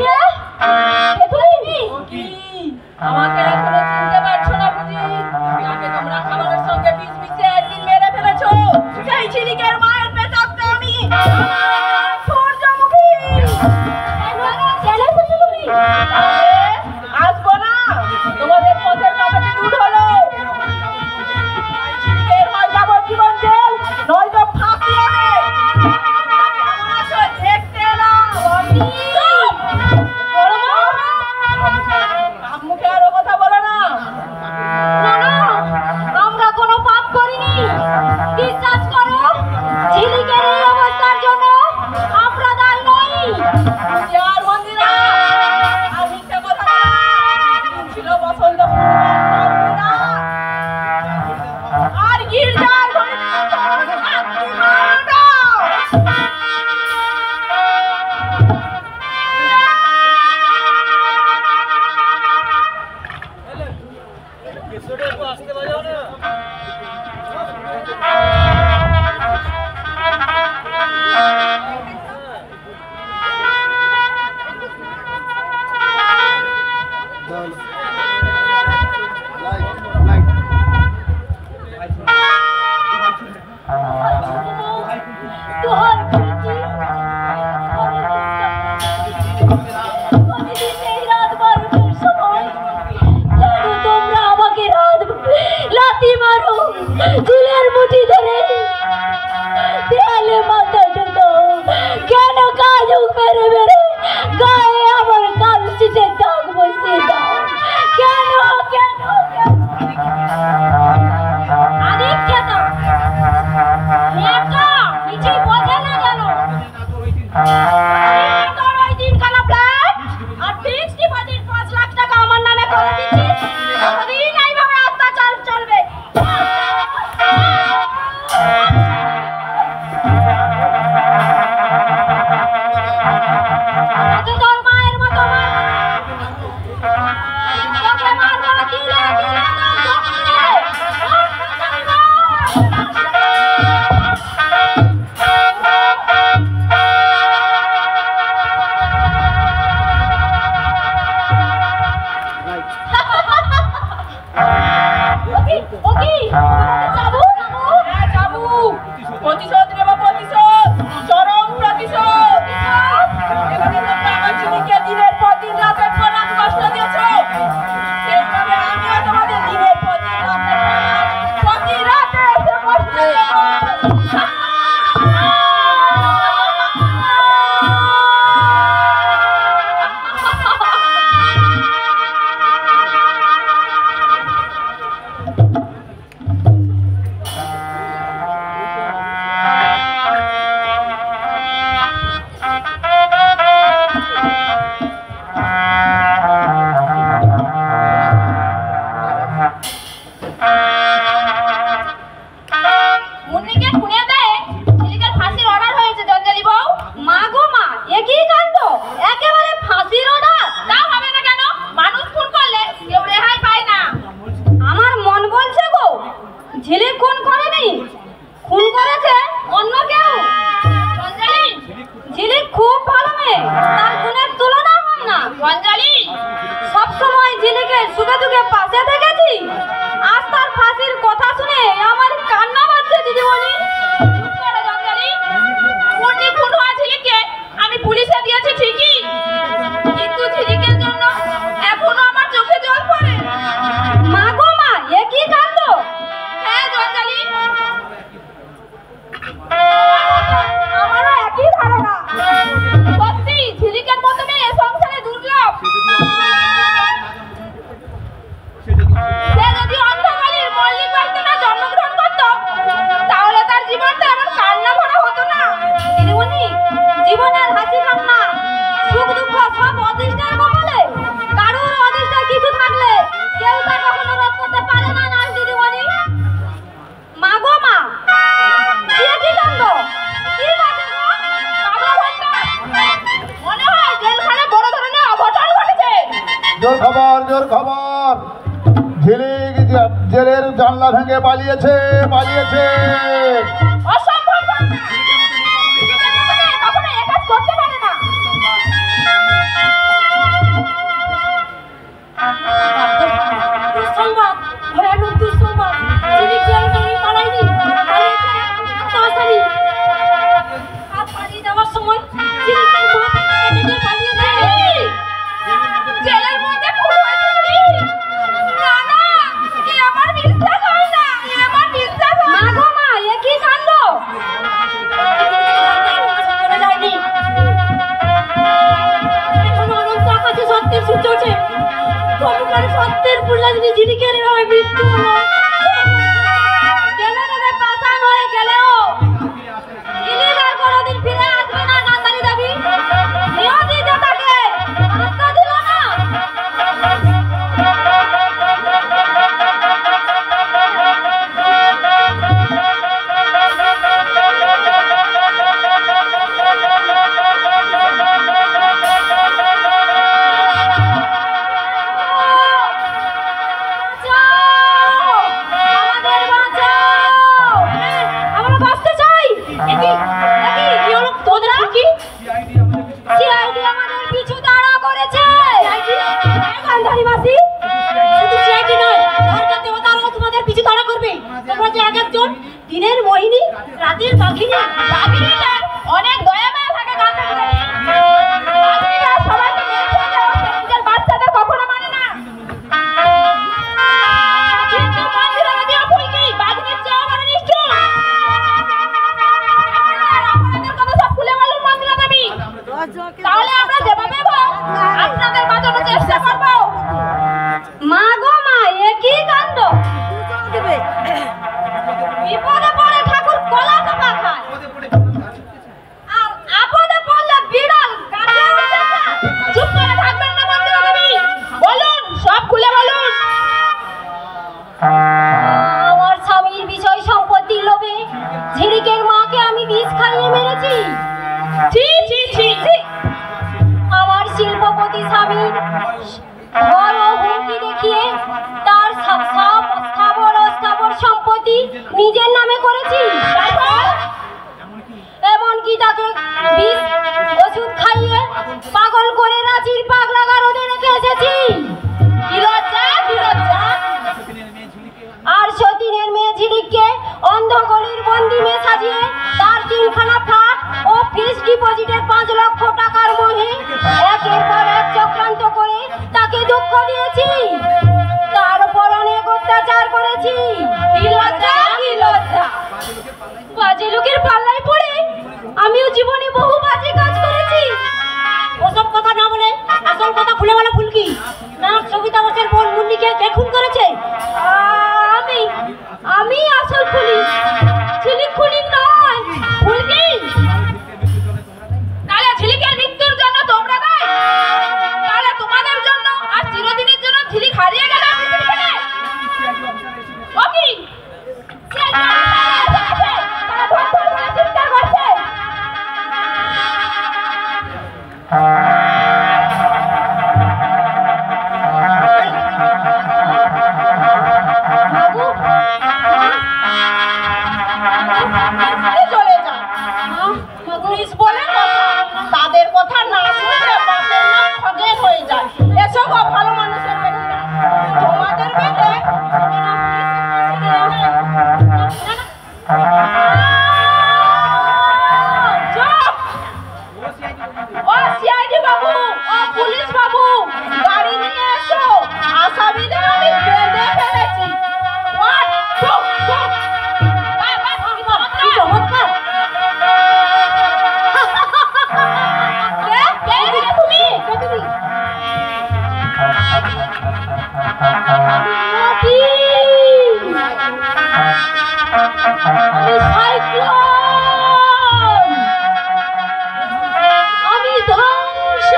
কে? কে তুমি? আমাকে এখনো চিনতে পারছো না বুঝি? যাকে তোমরা খাবারের সঙ্গে বিষ মিশিয়ে একদিন মেরে ফেলেছো, সেই ঝিলিকের মায়ের পেটাতে আমি সূর্যমুখী। চলে এসেছো তুমি? আসবো না, তোমাদের পথের কাছে দূর হলো। ঝিলিকের হয় যাবজ্জীবন জেল, নয়তো ফাঁসি হবে। কেমন আছো দেখতে এলাম। বড় মা, মুখে আরো কথা বলো না। না না, আমরা কোনো পাপ করিনি। বিশ্বাস করো, ঝিলিকের এই অবস্থার জন্য আমরা দায়ী নই। আর মন্দিরা আর মিথ্যে কথা না। ছিল বসন্ত পূর্ণিমা আর গির্জার তো জোর খবর, জোর খবর। ঝিলিক জেলের জানলা ভেঙে পালিয়েছে, পালিয়েছে। অসম্ভব ঘটনা। ঝিলিকের মতনে কখনো এ কাজ করতে পারে না। দুঃসংবাদ, ভয়ানক দুঃসংবাদ। ঝিলিক জেল থেকে পালায়নি, পালিয়েছে তাড়াতাড়ি। আর পালিয়ে যাওয়ার সময় ঝিলিকের মা তাকে কেটে দিয়ে পালিয়ে যায়। জেলের মধ্যে খুন হয়েছে কি? না না, এ আমার বিশ্বাস হয় না, এ আমার বিশ্বাস হয় মা না। গো মা, এ কি কাণ্ড! চলে যায়নি। এখন অনন্ত আকাশে সত্যের সূর্য ওঠে। কবুতর সত্যের ফুলরাজনী ঝিলিকের এভাবে মৃত্যু হলো। গেলে গেলে পাষাণ হয়ে গেলেও ঝিলিক আর কোনোদিন ফিরে আসবে না। গান্ধারী দেবী নিয়তি যে তাকে আস্থা দিল না। আমাদের বাঁচাও! আমরা বাঁচতে চাই। কি হলো তোদের কি? সিআইডি আমাদের পিছু তাড়া করেছে। গান্ধারী মাসি, শুধু সিআইডি নয়, সরকার দেবতারাও তোমাদের পিছু তাড়া করবে। তোমরা যে এক একজন দিনের মোহিনী, রাতের বাঘিনী। বাঘিনীটার অনেক দয়া মায়া থাকে গান্ধারী দেবী। বাঘিনীরা সবাইকে মেরে ফেলে, নিজের বাচ্চাদের কখনো মানে না। কিন্তু মন্দিরে যদিও ফুলকি, বাঘিনীর চেয়েও বড় নিষ্ঠুর। আপনাদের কথা সব খুলে বলুন মন্দিরা দেবী, তাহলে আমরা যেভাবে হোক আপনাদের বাঁচানোর চেষ্টা করবো। মা গো মা, এ কি কাণ্ড! বিপদে পড়ে ঠাকুর কলা চাপা খায়, আর আপদে পড়লে বিড়াল গাছে উঠে যায়। চুপ করে থাকবেন না মন্দিরা দেবী, বলুন, সব খুলে বলুন। আমার স্বামীর বিষয় সম্পত্তির লোভে ঝিলিকের মাকে আমি বিষ খাইয়ে মেরেছি। ছি ছি ছি ছি। আমার শিল্পপতি স্বামীর ঘর ও হুমকি দেখিয়ে তার সব স্থাবর অস্থাবর সম্পত্তি নিজের নামে করেছি। এমনকি তাকে বিষ ওষুধ খাইয়ে পাগল করে রাঁচির পাগলা গারদে রেখে এসেছি। কি লজ্জা, কি লজ্জা। আর সতীনের মেয়ে ঝিলিককে অন্ধগলির বন্দি মেয়ে সাজিয়ে তার 3খানা ফ্ল্যাট ও ফিক্সড ডিপোজিটের 5 লক্ষ টাকার মোহে একের পর এক চক্রান্ত করে তাকে দুঃখ দিয়েছি। তার উপর অনেক অত্যাচার করেছি। কি লজ্জা, কি লজ্জা। বাজে লোকের পাল্লায় পড়ে আমিও জীবনে বহু বাজে কাজ করেছি। ওসব কথা না বলে আসল কথা খুলে বলো ফুলকি। না, সবিতা বসের বোন মুন্নিকে কে খুন করেছে? আমি আসল খুনি। ঝিলিক খুনি নয়। ফুলকি, তাহলে ঝিলিকের মৃত্যুর জন্য তোমরা দায়ী? তাহলে তোমাদের জন্য আর চিরদিনের জন্য ঝিলিক হারিয়ে গেল পৃথিবী থেকে? ও কি? তারা ধর ধর করে চিৎকার করছে। চলে যান। পুলিশ বলে কথা, তাদের কথা না শুনলে বাপের নাম খগেন হয়ে যায়। এসব ভালো মানুষের বেশি না, তোমাদের বেটে ও সিআইডি বাবু, ও পুলিশ বাবু, গাড়ি নিয়ে এসো। আসামিদের আমি বেঁধে ফেলেছি। One, two, two. কি চমৎকার! তুমি আমি সাইক্লোন, আমি ধ্বংস।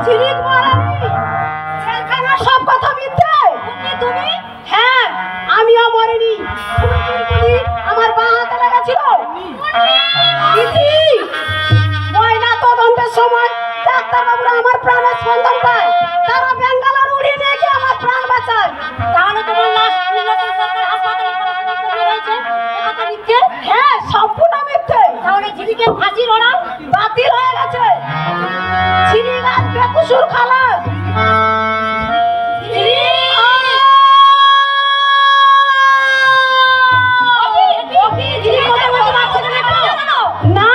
ঝিলিক মারানি, জেলখানার সব কথা মিথ্যে। তুমি? হ্যাঁ, আমি কুসুর খালাস না,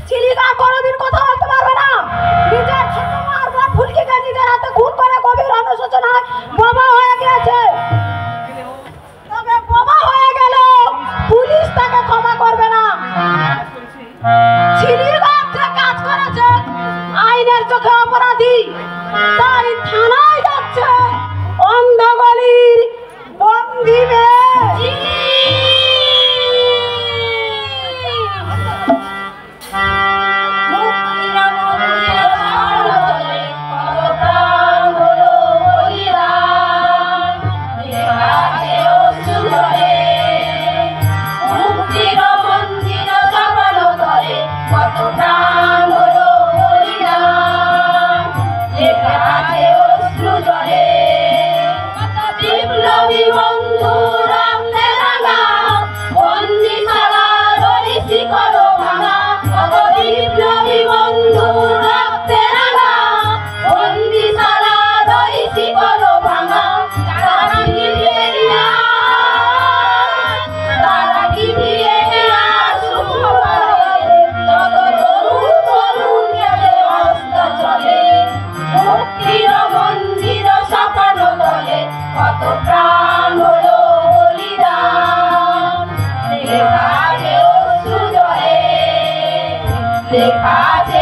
চিলিকা কোনোদিন কথা বলতে পারবে না। নিজের ছোট মার বা ফুলকিকে নিজের হাতে খুন করে গভীর অনুশোচনায় বাবা হয়ে গেছে। তবে বাবা হয়ে গেল পুলিশ তাকে ক্ষমা করবে না। চিলিকা যে কাজ করেছে আইনের চোখে অপরাধী, তাই থানায় যাচ্ছে অন্ধগলির বন্দি মেয়ে। লেখা আছে